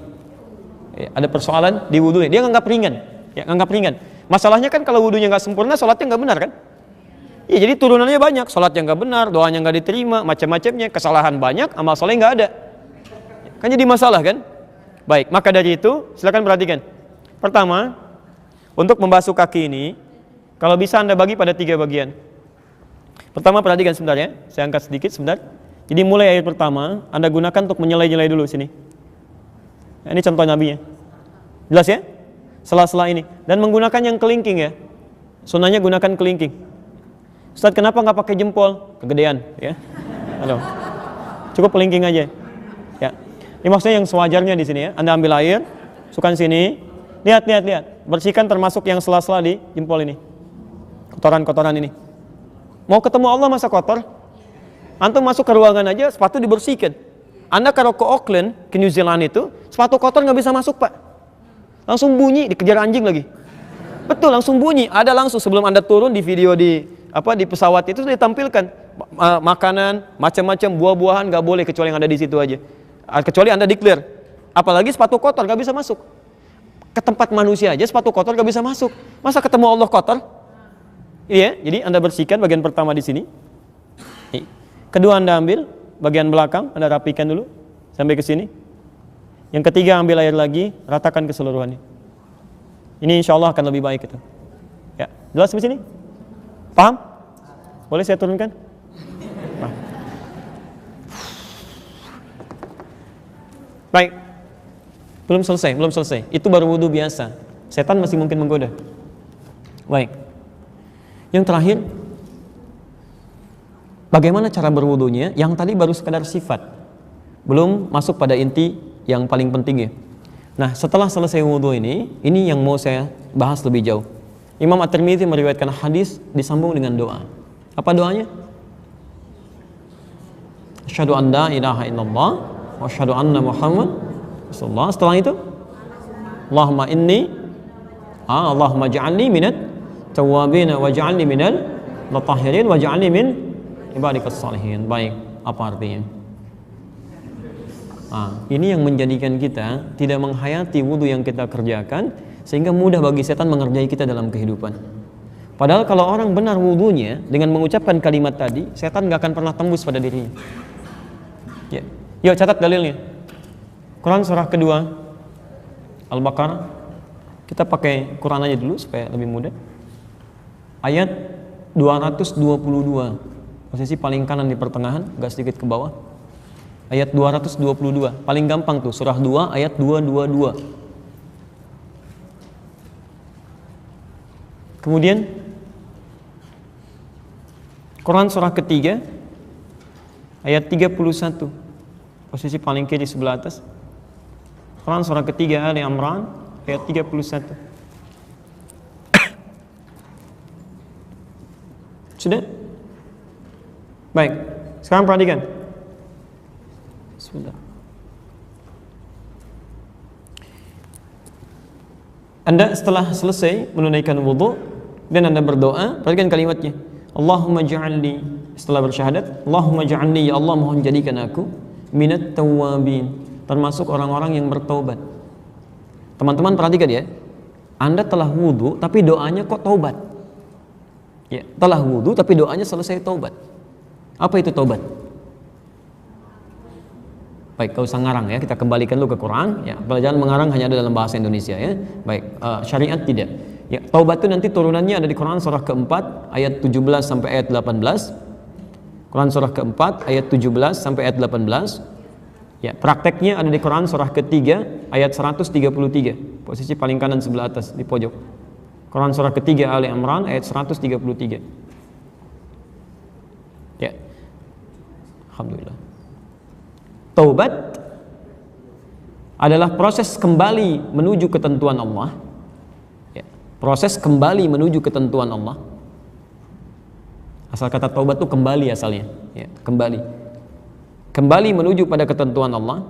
Ya, ada persoalan di wudunya. Dia nganggap ringan. Ya, nganggap ringan. Masalahnya kan kalau wudunya nggak sempurna, sholatnya nggak benar kan? Ya, jadi turunannya banyak, sholat yang nggak benar, doanya nggak diterima, macam-macamnya, kesalahan banyak, amal soleh nggak ada. Kan jadi masalah kan? Baik, maka dari itu silakan perhatikan. Pertama, untuk membasuh kaki ini, kalau bisa Anda bagi pada 3 bagian. Pertama perhatikan sebentar ya, saya angkat sedikit sebentar. Jadi mulai air pertama, Anda gunakan untuk menyelai-nyelai dulu sini. Nah, ini contoh Nabi ya. Jelas ya? Sela-sela ini. Dan menggunakan yang kelingking ya. Sunnahnya gunakan kelingking. Ustaz, kenapa nggak pakai jempol? Kegedean, ya. Halo. Cukup kelingking aja. Ya. Ini maksudnya yang sewajarnya di sini ya. Anda ambil air, masukkan sini. Lihat. Bersihkan termasuk yang sela-sela di jempol ini. Kotoran-kotoran ini. Mau ketemu Allah masa kotor? Antum masuk ke ruangan aja, sepatu dibersihkan. Anda kalau ke Auckland, ke New Zealand itu, sepatu kotor nggak bisa masuk, Pak. Langsung bunyi, dikejar anjing lagi. Betul, langsung bunyi. Ada langsung sebelum Anda turun di video di pesawat itu sudah ditampilkan makanan, macam-macam buah-buahan nggak boleh kecuali yang ada di situ aja. Kecuali Anda declare. Apalagi sepatu kotor nggak bisa masuk. Ke tempat manusia aja sepatu kotor gak bisa masuk. Masa ketemu Allah kotor? Iya, jadi Anda bersihkan bagian pertama di sini. Kedua Anda ambil bagian belakang, Anda rapikan dulu sampai ke sini. Yang ketiga ambil air lagi, ratakan keseluruhannya. Ini insya Allah akan lebih baik itu. Ya, jelas di sini? Paham? Boleh saya turunkan? Nah. Baik. Belum selesai. Itu baru wudhu biasa. Setan masih mungkin menggoda. Baik. Yang terakhir, bagaimana cara berwudunya? Yang tadi baru sekadar sifat. Belum masuk pada inti yang paling penting ya. Nah, setelah selesai wudhu ini yang mau saya bahas lebih jauh. Imam At-Tirmidzi meriwayatkan hadis disambung dengan doa. Apa doanya? Asyhadu an la ilaha illallah wa asyhadu anna Muhammad rasulullah. Setelah itu, Allahumma ja'alni minat tawwabin wa ja'alni minal mutahhirin wa ja'alni min ibadikas salihin. Baik, apa artinya? Ini yang menjadikan kita tidak menghayati wudhu yang kita kerjakan, sehingga mudah bagi setan mengerjai kita dalam kehidupan. Padahal kalau orang benar wudhunya dengan mengucapkan kalimat tadi, setan gak akan pernah tembus pada dirinya. Ya. Yuk catat dalilnya. Quran surah kedua Al-Baqarah. Kita pakai Quran aja dulu supaya lebih mudah. Ayat 222. Posisi paling kanan di pertengahan, agak sedikit ke bawah. Ayat 222. Paling gampang tuh, surah 2 ayat 222. Kemudian Quran surah ketiga ayat 31. Posisi paling kiri sebelah atas. Quran surah ketiga Ali Imran ayat 31. Sudah? Baik, sekarang perhatikan. Bismillah. Anda setelah selesai menunaikan wudhu dan Anda berdoa, perhatikan kalimatnya. Allahumma ja'alni, setelah bersyahadat, Allahumma ja'alni, ya Allah mohon jadikan aku minat tawwabin, termasuk orang-orang yang bertaubat. Teman-teman perhatikan ya, Anda telah wudhu tapi doanya kok taubat. Ya, telah wudhu tapi doanya selesai taubat. Apa itu taubat? Baik, kau usah ngarang ya, kita kembalikan dulu ke Quran ya. Pelajaran mengarang hanya ada dalam bahasa Indonesia ya. Baik, syariat tidak. Ya, taubat itu nanti turunannya ada di Quran surah keempat ayat 17 sampai ayat 18. Quran surah keempat ayat 17 sampai ayat 18. Ya, prakteknya ada di Quran surah ketiga ayat 133. Posisi paling kanan sebelah atas di pojok. Quran surah ketiga Ali Imran ayat 133. Ya. Alhamdulillah. Taubat adalah proses kembali menuju ketentuan Allah. Ya. Proses kembali menuju ketentuan Allah. Asal kata taubat itu kembali asalnya. Ya, kembali. Kembali menuju pada ketentuan Allah.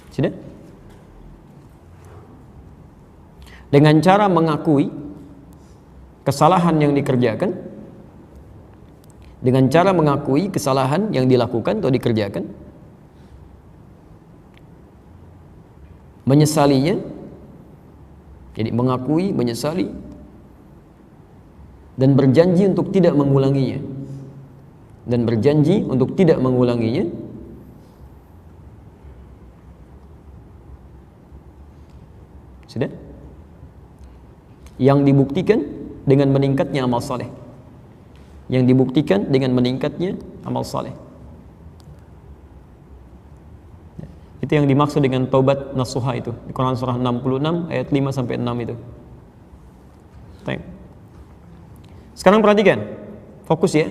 Sudah? Dengan cara mengakui kesalahan yang dikerjakan, dengan cara mengakui kesalahan yang dilakukan atau dikerjakan, menyesalinya, jadi mengakui, menyesali, dan berjanji untuk tidak mengulanginya, Sudah? Yang dibuktikan dengan meningkatnya amal saleh. Itu yang dimaksud dengan taubat nasuha itu di Quran surah 66 ayat 5 sampai 6 itu. Baik. Sekarang perhatikan, fokus ya.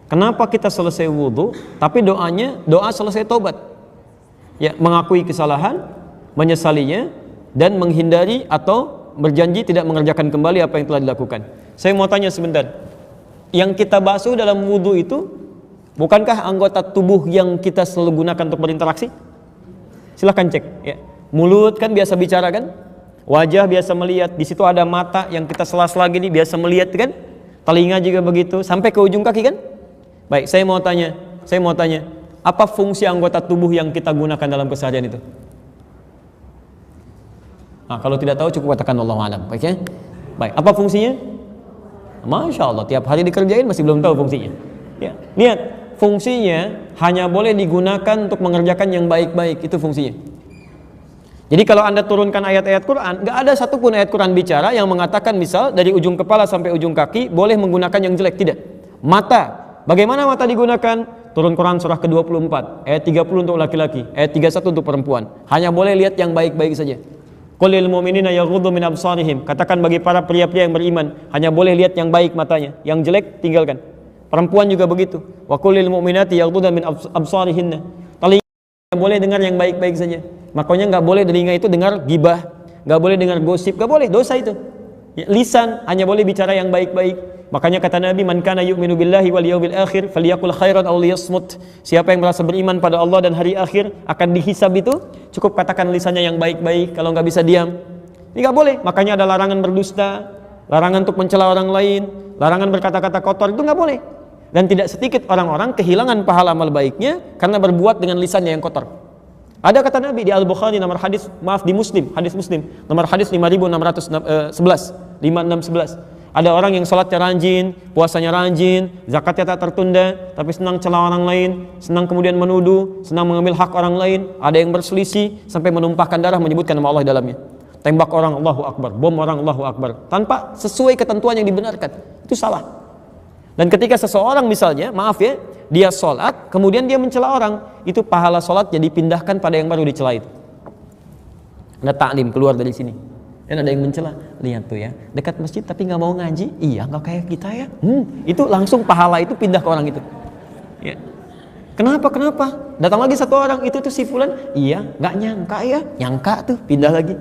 Kenapa kita selesai wudhu tapi doa selesai taubat? Ya, mengakui kesalahan, menyesalinya, dan menghindari atau berjanji tidak mengerjakan kembali apa yang telah dilakukan. Saya mau tanya sebentar. Yang kita basuh dalam wudhu itu bukankah anggota tubuh yang kita selalu gunakan untuk berinteraksi? Silahkan cek ya. Mulut kan biasa bicara kan? Wajah biasa melihat, di situ ada mata yang kita sela-sela gini biasa melihat kan? Telinga juga begitu, sampai ke ujung kaki kan? Baik, saya mau tanya, apa fungsi anggota tubuh yang kita gunakan dalam keseharian itu? Nah, kalau tidak tahu cukup katakan wallahu alam. Baik ya? Baik, apa fungsinya? Masya Allah, tiap hari dikerjain masih belum tahu fungsinya. Ya, lihat, fungsinya hanya boleh digunakan untuk mengerjakan yang baik-baik, itu fungsinya. Jadi kalau Anda turunkan ayat-ayat Quran, nggak ada satupun ayat Quran bicara yang mengatakan misal dari ujung kepala sampai ujung kaki boleh menggunakan yang jelek, tidak. Mata, bagaimana mata digunakan? Turun Quran surah ke-24, ayat 30 untuk laki-laki, ayat 31 untuk perempuan. Hanya boleh lihat yang baik-baik saja. Qul lil mu'minina yaghuddu min absarihim. Katakan bagi para pria-pria yang beriman, hanya boleh lihat yang baik matanya, yang jelek tinggalkan. Perempuan juga begitu. Wa qul lil mu'minati yaghuddna min absarihinna. Telinga boleh dengar yang baik-baik saja. Makanya nggak boleh telinga itu dengar gibah, nggak boleh dengar gosip, nggak boleh, dosa itu. Ya, lisan hanya boleh bicara yang baik-baik. Makanya kata Nabi, man kana yu'minu billahi wal yawmil akhir falyaqul khairan aw liyasmut. Siapa yang merasa beriman pada Allah dan hari akhir akan dihisab itu, cukup katakan lisannya yang baik-baik, kalau nggak bisa diam. Ini nggak boleh. Makanya ada larangan berdusta, larangan untuk mencela orang lain, larangan berkata-kata kotor, itu nggak boleh. Dan tidak sedikit orang-orang kehilangan pahala amal baiknya karena berbuat dengan lisannya yang kotor. Ada kata Nabi di Al-Bukhari nomor hadis, maaf di Muslim, hadis Muslim nomor hadis 5611. Ada orang yang sholatnya rajin, puasanya rajin, zakatnya tak tertunda, tapi senang celah orang lain, senang kemudian menuduh, senang mengambil hak orang lain. Ada yang berselisih sampai menumpahkan darah menyebutkan nama Allah di dalamnya. Tembak orang Allahu Akbar, bom orang Allahu Akbar, tanpa sesuai ketentuan yang dibenarkan. Itu salah. Dan ketika seseorang misalnya, maaf ya, dia sholat, kemudian dia mencela orang, itu pahala sholatnya dipindahkan pada yang baru dicela itu. Ada taklim keluar dari sini, dan ada yang mencela, lihat tuh ya, dekat masjid tapi nggak mau ngaji, iya nggak kayak kita ya, itu langsung pahala itu pindah ke orang itu. Ya. Kenapa? Datang lagi satu orang, itu tuh si fulan, iya nggak nyangka ya, nyangka tuh pindah lagi.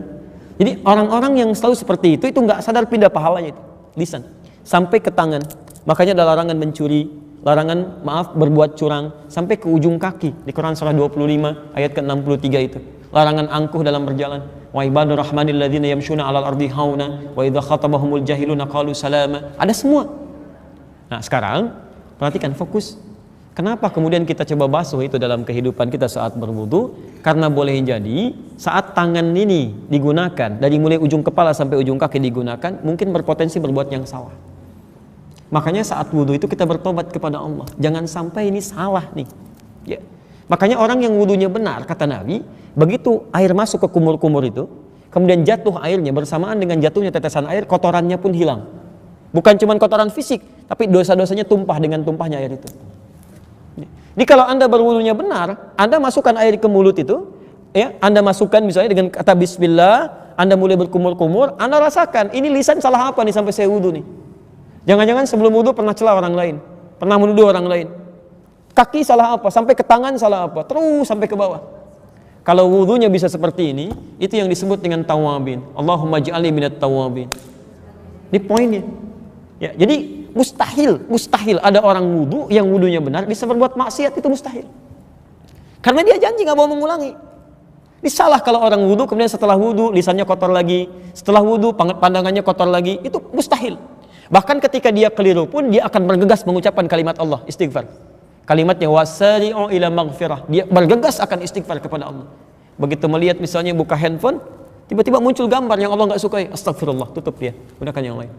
Jadi orang-orang yang selalu seperti itu nggak sadar pindah pahalanya itu, lisan sampai ke tangan. Makanya ada larangan mencuri, larangan berbuat curang sampai ke ujung kaki di Quran surah 25 ayat ke-63 itu. Larangan angkuh dalam berjalan. Wa ibadur rahmanil ladzina yamshuna 'alal ardi hauna wa idza khatabahumul jahiluna qalu salama. Ada semua. Nah, sekarang perhatikan, fokus. Kenapa kemudian kita coba basuh itu dalam kehidupan kita saat berwudu? Karena boleh jadi saat tangan ini digunakan dari mulai ujung kepala sampai ujung kaki digunakan mungkin berpotensi berbuat yang salah. Makanya saat wudhu itu kita bertobat kepada Allah. Jangan sampai ini salah nih. Ya. Makanya orang yang wudhunya benar, kata Nabi, begitu air masuk ke kumur-kumur itu, kemudian jatuh airnya, bersamaan dengan jatuhnya tetesan air, kotorannya pun hilang. Bukan cuma kotoran fisik, tapi dosa-dosanya tumpah dengan tumpahnya air itu. Jadi kalau Anda berwudhunya benar, Anda masukkan air ke mulut itu, ya, Anda masukkan misalnya dengan kata bismillah, Anda mulai berkumur-kumur, Anda rasakan, ini lisan salah apa nih sampai saya wudhu nih. Jangan-jangan sebelum wudhu pernah celah orang lain, pernah menuduh orang lain. Kaki salah apa, sampai ke tangan salah apa, terus sampai ke bawah. Kalau wudhunya bisa seperti ini, itu yang disebut dengan tawabin. Allahumma ja'alni minat tawabin. Ini poinnya. Ya, jadi mustahil ada orang wudhu yang wudhunya benar bisa berbuat maksiat, itu mustahil. Karena dia janji nggak mau mengulangi. Ini salah kalau orang wudhu kemudian setelah wudhu lisannya kotor lagi, setelah wudhu pandangannya kotor lagi, itu mustahil. Bahkan ketika dia keliru pun dia akan bergegas mengucapkan kalimat Allah, istighfar. Kalimatnya wasari'u ila maghfirah. Dia bergegas akan istighfar kepada Allah. Begitu melihat misalnya buka handphone, tiba-tiba muncul gambar yang Allah nggak sukai, astagfirullah, tutup dia, gunakan yang lain.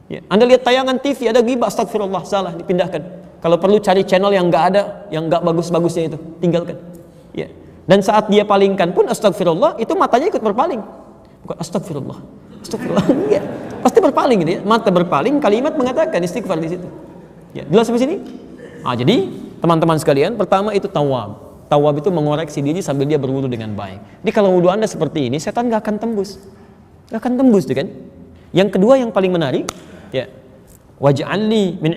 Ya. Anda lihat tayangan TV ada ghibah, astagfirullah, salah, dipindahkan. Kalau perlu cari channel yang nggak ada, yang nggak bagus-bagusnya itu, tinggalkan. Ya. Dan saat dia palingkan pun astagfirullah, itu matanya ikut berpaling. Bukan astagfirullah. Ya, pasti berpaling gitu ya. Mata berpaling, kalimat mengatakan istighfar di situ. Ya, jelas sampai sini? Nah, jadi teman-teman sekalian, pertama itu tawab. Tawab itu mengoreksi diri sambil dia berwudu dengan baik. Jadi kalau wudu Anda seperti ini, setan nggak akan tembus. Nggak akan tembus, kan? Yang kedua yang paling menarik, ya. Waj'alni min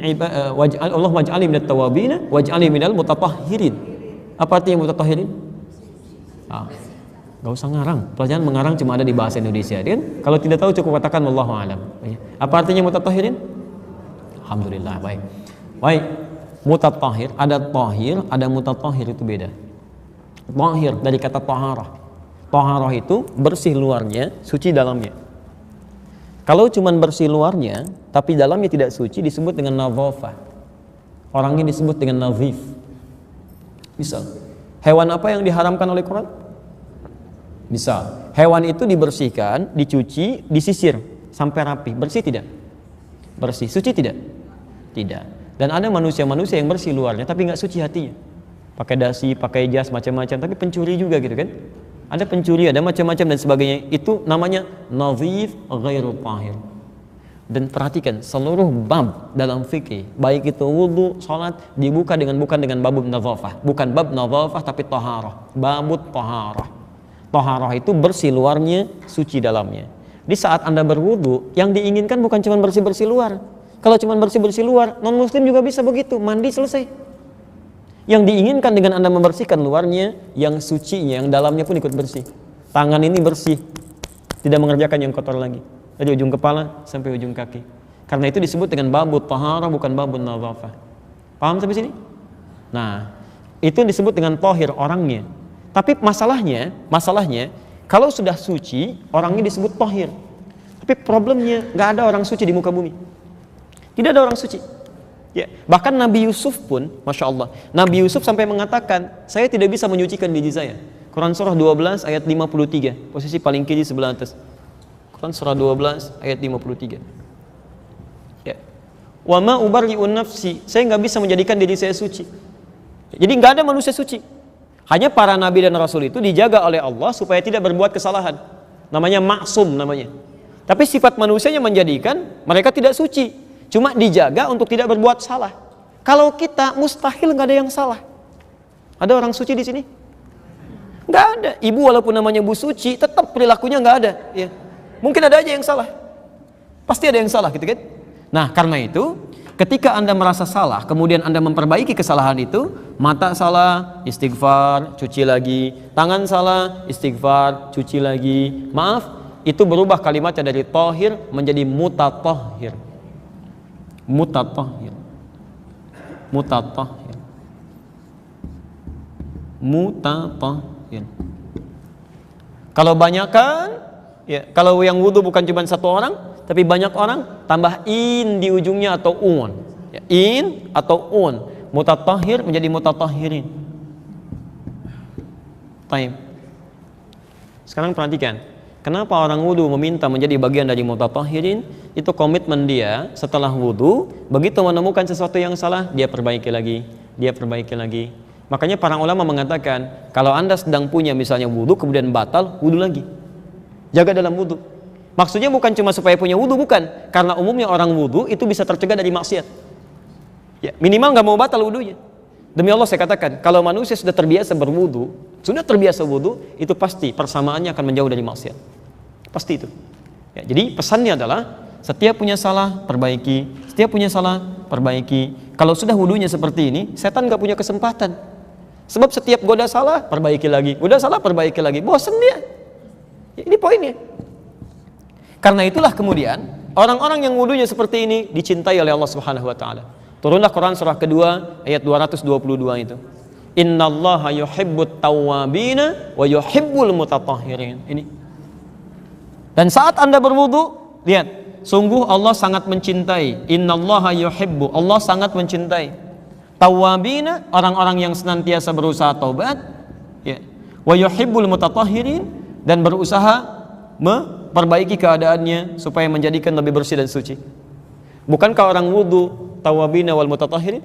Allah waj'alni minat tawabin waj'alni minal mutatahhirin. Apa artinya mutatahhirin? Gak usah ngarang, pelajaran mengarang cuma ada di bahasa Indonesia, kan? Kalau tidak tahu cukup katakan wallahu alam. Apa artinya mutatahhirin? Alhamdulillah, baik. Baik, mutatahhir, ada tahir, ada mutatahhir, itu beda. Tahir dari kata taharah. Taharah itu bersih luarnya, suci dalamnya. Kalau cuma bersih luarnya, tapi dalamnya tidak suci, disebut dengan nadhafah. Orangnya disebut dengan nadhif. Misal, hewan apa yang diharamkan oleh Quran? Misal, Hewan itu dibersihkan, dicuci, disisir sampai rapi. Bersih tidak? Bersih. Suci tidak? Tidak. Dan ada manusia-manusia yang bersih luarnya tapi nggak suci hatinya. Pakai dasi, pakai jas, macam-macam, tapi pencuri juga gitu kan. Ada pencuri, ada macam-macam dan sebagainya. Itu namanya nadhif ghairu tahir. Dan perhatikan, seluruh bab dalam fikih, baik itu wudu, salat, dibuka bukan dengan babub nadhafah, bukan bab nadhafah tapi taharah, babut taharah. Taharah itu bersih luarnya, suci dalamnya. Di saat Anda berwudu, yang diinginkan bukan cuma bersih-bersih luar. Kalau cuma bersih-bersih luar, non muslim juga bisa begitu, mandi selesai. Yang diinginkan dengan Anda membersihkan luarnya, yang sucinya, yang dalamnya pun ikut bersih. Tangan ini bersih, tidak mengerjakan yang kotor lagi. Dari ujung kepala sampai ujung kaki. Karena itu disebut dengan babut taharah, bukan babun nadhafah. Paham sampai sini? Nah, itu disebut dengan tahir orangnya. Tapi masalahnya, kalau sudah suci, orangnya disebut tahir. Tapi problemnya, nggak ada orang suci di muka bumi. Tidak ada orang suci. Ya, bahkan Nabi Yusuf pun, Masya Allah, Nabi Yusuf sampai mengatakan, saya tidak bisa menyucikan diri saya. Quran surah 12 ayat 53, posisi paling kiri sebelah atas. Quran surah 12 ayat 53. Ya. Wa ma ubarri'un nafsi, saya nggak bisa menjadikan diri saya suci. Jadi nggak ada manusia suci. Hanya para nabi dan rasul itu dijaga oleh Allah supaya tidak berbuat kesalahan. Namanya maksum namanya. Tapi sifat manusianya menjadikan mereka tidak suci. Cuma dijaga untuk tidak berbuat salah. Kalau kita mustahil nggak ada yang salah. Ada orang suci di sini? Nggak ada. Ibu walaupun namanya Bu Suci, tetap perilakunya nggak ada. Ya. Mungkin ada aja yang salah. Pasti ada yang salah gitu kan? Nah karena itu, ketika Anda merasa salah, kemudian Anda memperbaiki kesalahan itu, mata salah, istighfar, cuci lagi. Tangan salah, istighfar, cuci lagi. Maaf, itu berubah kalimatnya dari tahir menjadi mutatahhir. Mutatahhir. Mutatahhir. Mutatahhir. Kalau banyakan, ya, kalau yang wudu bukan cuma satu orang, tapi banyak orang, tambah in di ujungnya atau un. Ya, in atau un. Mutatahhir menjadi mutatahhirin. Taib. Sekarang perhatikan, kenapa orang wudu meminta menjadi bagian dari mutatahhirin? Itu komitmen dia setelah wudu, begitu menemukan sesuatu yang salah, dia perbaiki lagi, dia perbaiki lagi. Makanya para ulama mengatakan, kalau Anda sedang punya misalnya wudu kemudian batal, wudu lagi. Jaga dalam wudu. Maksudnya bukan cuma supaya punya wudu, bukan. Karena umumnya orang wudu itu bisa tercegah dari maksiat. Ya, minimal nggak mau batal wudunya. Demi Allah saya katakan, kalau manusia sudah terbiasa berwudu, sudah terbiasa wudu, itu pasti persamaannya akan menjauh dari maksiat. Pasti itu. Ya, jadi pesannya adalah setiap punya salah perbaiki, setiap punya salah perbaiki. Kalau sudah wudunya seperti ini, setan nggak punya kesempatan. Sebab setiap goda salah perbaiki lagi, goda salah perbaiki lagi, bosan dia. Ya, ini poinnya. Karena itulah kemudian orang-orang yang wudunya seperti ini dicintai oleh Allah Subhanahu wa taala. Turunlah Quran surah kedua ayat 222 itu. Innallaha yuhibbut tawwabina wa yuhibbul mutatahhirin. Ini. Dan saat Anda berwudu, lihat, sungguh Allah sangat mencintai. Innallaha yuhibbu, Allah sangat mencintai tawwabina, orang-orang yang senantiasa berusaha taubat, ya. Wa yuhibbul mutatahhirin, dan berusaha memperbaiki keadaannya supaya menjadikan lebih bersih dan suci. Bukankah orang wudu tawabina wal mutatahhirin?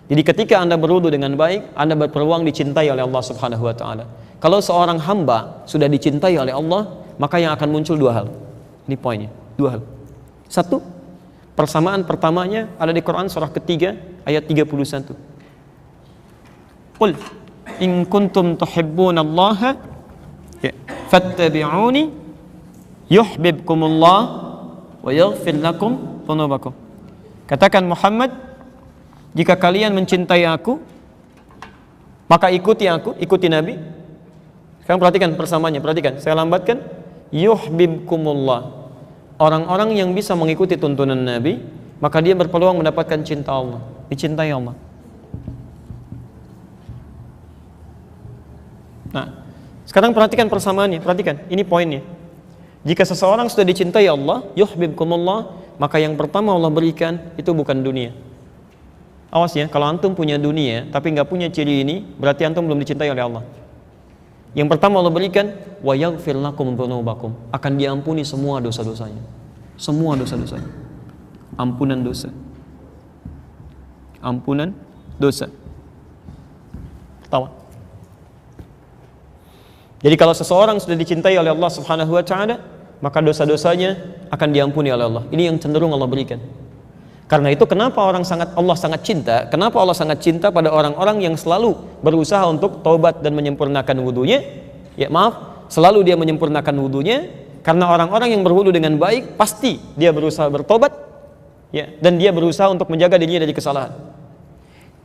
Jadi ketika Anda berwudu dengan baik, Anda berpeluang dicintai oleh Allah Subhanahu wa taala. Kalau seorang hamba sudah dicintai oleh Allah, maka yang akan muncul dua hal. Ini poinnya, dua hal. Satu, persamaan pertamanya ada di Quran surah ketiga ayat 31. Qul in kuntum tuhibbunallaha fattabi'uni yuhibbukumullah wa yaghfir lakum dhunubakum. Katakan Muhammad, jika kalian mencintai aku, maka ikuti aku, ikuti Nabi. Sekarang perhatikan persamaannya, perhatikan. Saya lambatkan. Yuhibbukumullah. Orang-orang yang bisa mengikuti tuntunan Nabi, maka dia berpeluang mendapatkan cinta Allah, dicintai Allah. Nah, sekarang perhatikan persamaannya, perhatikan. Ini poinnya. Jika seseorang sudah dicintai Allah, yuhibbukumullah, maka yang pertama Allah berikan itu bukan dunia. Awas ya, kalau antum punya dunia tapi nggak punya ciri ini, berarti antum belum dicintai oleh Allah. Yang pertama Allah berikan, wa yaghfir lakum dzunubakum, akan diampuni semua dosa-dosanya. Semua dosa-dosanya. Ampunan dosa. Ampunan dosa. Pertama. Jadi kalau seseorang sudah dicintai oleh Allah Subhanahu wa taala, maka dosa-dosanya akan diampuni oleh Allah. Ini yang cenderung Allah berikan. Karena itu kenapa Allah sangat cinta? Kenapa Allah sangat cinta pada orang-orang yang selalu berusaha untuk taubat dan menyempurnakan wudunya? Ya maaf, selalu dia menyempurnakan wudunya, karena orang-orang yang berwudu dengan baik pasti dia berusaha bertobat, ya, dan dia berusaha untuk menjaga dirinya dari kesalahan.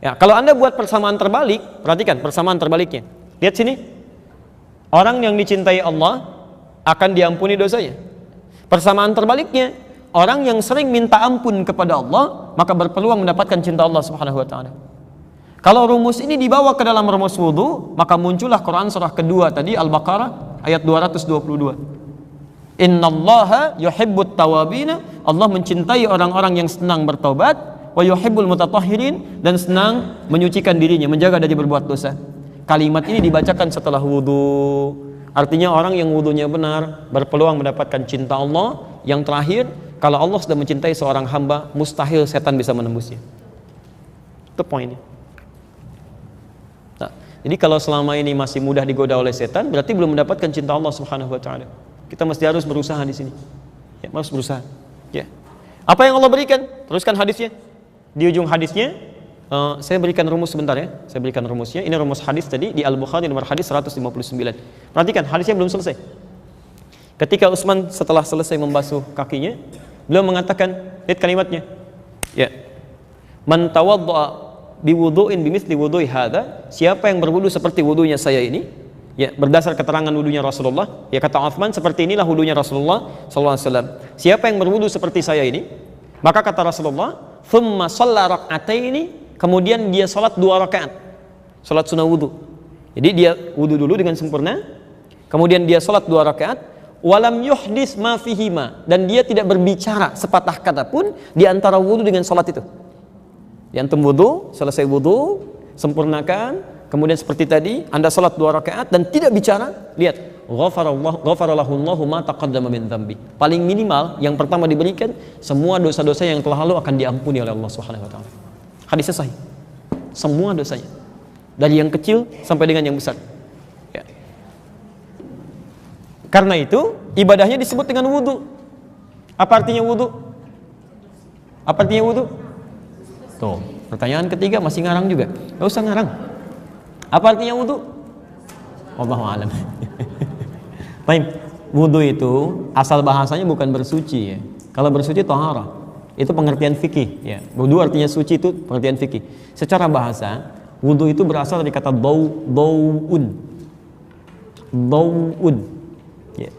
Ya, kalau Anda buat persamaan terbalik, perhatikan persamaan terbaliknya. Lihat sini. Orang yang dicintai Allah akan diampuni dosanya. Persamaan terbaliknya, orang yang sering minta ampun kepada Allah maka berpeluang mendapatkan cinta Allah Subhanahu wa taala. Kalau rumus ini dibawa ke dalam rumus wudu, maka muncullah Quran surah kedua tadi, Al-Baqarah ayat 222. Innallaha yuhibbut tawabina, Allah mencintai orang-orang yang senang bertobat, wa yuhibbul mutatahhirin, dan senang menyucikan dirinya, menjaga dari berbuat dosa. Kalimat ini dibacakan setelah wudu. Artinya orang yang wudunya benar berpeluang mendapatkan cinta Allah. Yang terakhir, kalau Allah sudah mencintai seorang hamba, mustahil setan bisa menembusnya. Itu poinnya. Nah, jadi kalau selama ini masih mudah digoda oleh setan, berarti belum mendapatkan cinta Allah Subhanahu wa taala. Kita mesti harus berusaha di sini. Ya, harus berusaha. Ya. Apa yang Allah berikan? Teruskan hadisnya. Di ujung hadisnya, saya berikan rumus sebentar ya. Saya berikan rumusnya. Ini rumus hadis tadi di Al-Bukhari nomor hadis 159. Perhatikan, hadisnya belum selesai. Ketika Utsman setelah selesai membasuh kakinya, beliau mengatakan, lihat kalimatnya. Ya. Man tawaddaa biwudu'in bimithli wudu'i hadza, siapa yang berwudu seperti wudunya saya ini, ya, berdasar keterangan wudunya Rasulullah, ya kata Utsman, seperti inilah wudunya Rasulullah sallallahu alaihi wasallam. Siapa yang berwudu seperti saya ini, maka kata Rasulullah, thumma shalla rak'ataini, kemudian dia salat 2 rakaat, salat sunnah wudu. Jadi dia wudu dulu dengan sempurna, kemudian dia salat 2 rakaat, walam yuhdis ma fihima, dan dia tidak berbicara sepatah kata pun di antara wudu dengan salat itu. Di antum wudu, selesai wudu, sempurnakan, kemudian seperti tadi Anda salat 2 rakaat dan tidak bicara, lihat, ghafarallahu Allahu ma taqaddama min dzambi. Paling minimal yang pertama diberikan, semua dosa-dosa yang telah lalu akan diampuni oleh Allah Subhanahu wa taala. Hadisnya sahih. Semua dosanya. Dari yang kecil sampai dengan yang besar. Ya. Karena itu, ibadahnya disebut dengan wudu. Apa artinya wudu? Apa artinya wudu? Tuh, pertanyaan ketiga masih ngarang juga. Gak usah ngarang. Apa artinya wudu? Wallahu a'lam. Baik, wudu itu asal bahasanya bukan bersuci ya. Kalau bersuci taharah. Itu pengertian fikih ya. Wudu artinya suci, itu pengertian fikih. Secara bahasa, wudu itu berasal dari kata dau'un. Dau'un. Ya.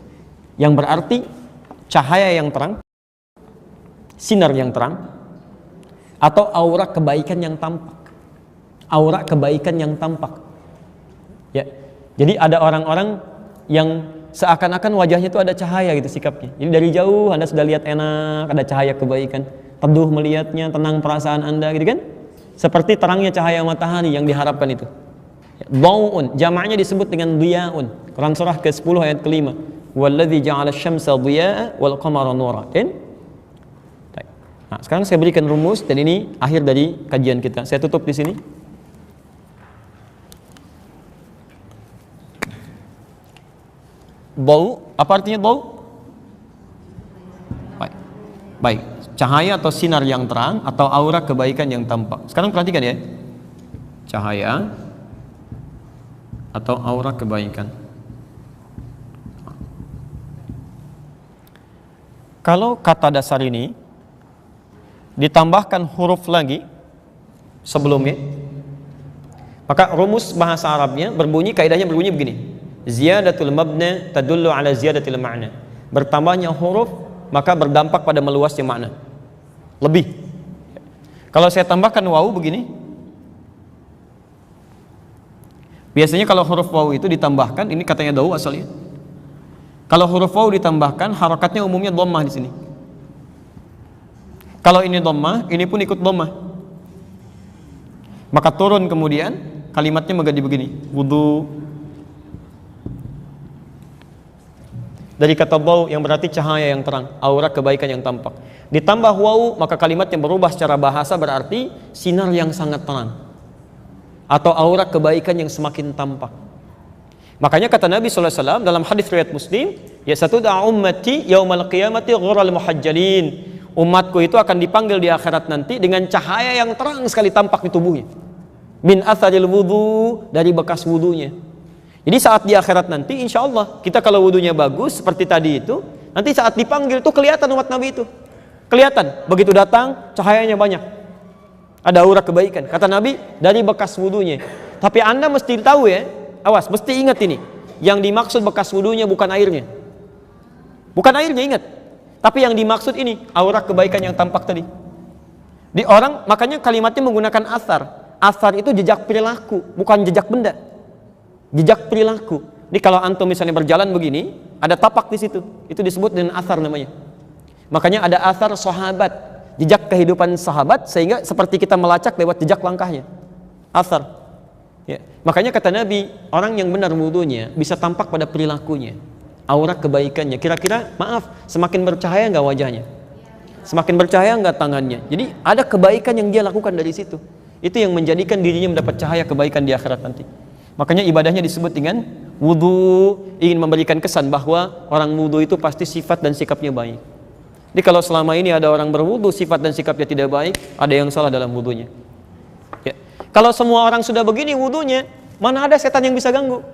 Yang berarti cahaya yang terang, sinar yang terang, atau aura kebaikan yang tampak. Aura kebaikan yang tampak. Ya. Jadi ada orang-orang yang seakan-akan wajahnya itu ada cahaya gitu sikapnya. Jadi dari jauh Anda sudah lihat enak, ada cahaya kebaikan, teduh melihatnya, tenang perasaan Anda gitu kan? Seperti terangnya cahaya matahari yang diharapkan itu. Dau'un, jamaknya disebut dengan dhiya'un. Quran surah ke-10 ayat ke-5. Walladzi ja'ala asy-syamsa dhiya'a wal qamara nura. Kan? Nah, sekarang saya berikan rumus dan ini akhir dari kajian kita. Saya tutup di sini. Bau, apa artinya bau? Baik, cahaya atau sinar yang terang atau aura kebaikan yang tampak. Sekarang perhatikan ya, cahaya atau aura kebaikan. Kalau kata dasar ini ditambahkan huruf lagi sebelumnya, maka rumus bahasa Arabnya berbunyi, kaidahnya berbunyi begini. Ziyadatul mabna tadullu ala ziyadatil ma'na. Bertambahnya huruf maka berdampak pada meluasnya makna. Lebih. Kalau saya tambahkan wawu begini, biasanya kalau huruf wawu itu ditambahkan, ini katanya dawu asalnya. Kalau huruf wawu ditambahkan, harakatnya umumnya dhammah di sini. Kalau ini dhammah, ini pun ikut dhammah. Maka turun kemudian kalimatnya menjadi begini. Wudu. dari kata bau yang berarti cahaya yang terang, aura kebaikan yang tampak. Ditambah wau, maka kalimat yang berubah secara bahasa berarti sinar yang sangat terang atau aura kebaikan yang semakin tampak. Makanya kata Nabi SAW dalam hadis riwayat Muslim, ya satu ummati yaumal qiyamati ghural muhajjalin. Umatku itu akan dipanggil di akhirat nanti dengan cahaya yang terang sekali tampak di tubuhnya. Min atharil wudu, dari bekas wudunya. Jadi saat di akhirat nanti insya Allah kita kalau wudunya bagus seperti tadi itu, nanti saat dipanggil tuh kelihatan umat Nabi itu. Kelihatan, begitu datang cahayanya banyak. Ada aura kebaikan. Kata Nabi dari bekas wudunya. Tapi Anda mesti tahu ya, awas, mesti ingat ini. Yang dimaksud bekas wudunya bukan airnya. Bukan airnya, ingat. Tapi yang dimaksud ini aura kebaikan yang tampak tadi. Di orang, makanya kalimatnya menggunakan athar. Athar itu jejak perilaku, bukan jejak benda. Jejak perilaku. Jadi kalau antum misalnya berjalan begini, ada tapak di situ. Itu disebut dengan athar namanya. Makanya ada athar sahabat, jejak kehidupan sahabat, sehingga seperti kita melacak lewat jejak langkahnya. Athar. Ya. Makanya kata Nabi, orang yang benar wudunya bisa tampak pada perilakunya, aura kebaikannya. Kira-kira, maaf, semakin bercahaya nggak wajahnya? Semakin bercahaya nggak tangannya? Jadi ada kebaikan yang dia lakukan dari situ. Itu yang menjadikan dirinya mendapat cahaya kebaikan di akhirat nanti. Makanya ibadahnya disebut dengan wudu, ingin memberikan kesan bahwa orang wudu itu pasti sifat dan sikapnya baik. Jadi kalau selama ini ada orang berwudu sifat dan sikapnya tidak baik, ada yang salah dalam wudunya. Ya. Kalau semua orang sudah begini wudunya, mana ada setan yang bisa ganggu?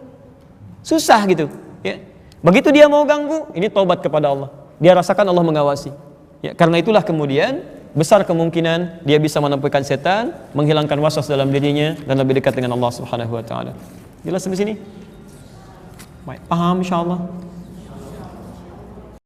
Susah gitu. Ya. Begitu dia mau ganggu, ini taubat kepada Allah. Dia rasakan Allah mengawasi. Ya. Karena itulah kemudian besar kemungkinan dia bisa menampilkan setan, menghilangkan waswas dalam dirinya dan lebih dekat dengan Allah Subhanahu wa taala. Jelas sampai sini? Baik, paham insyaallah.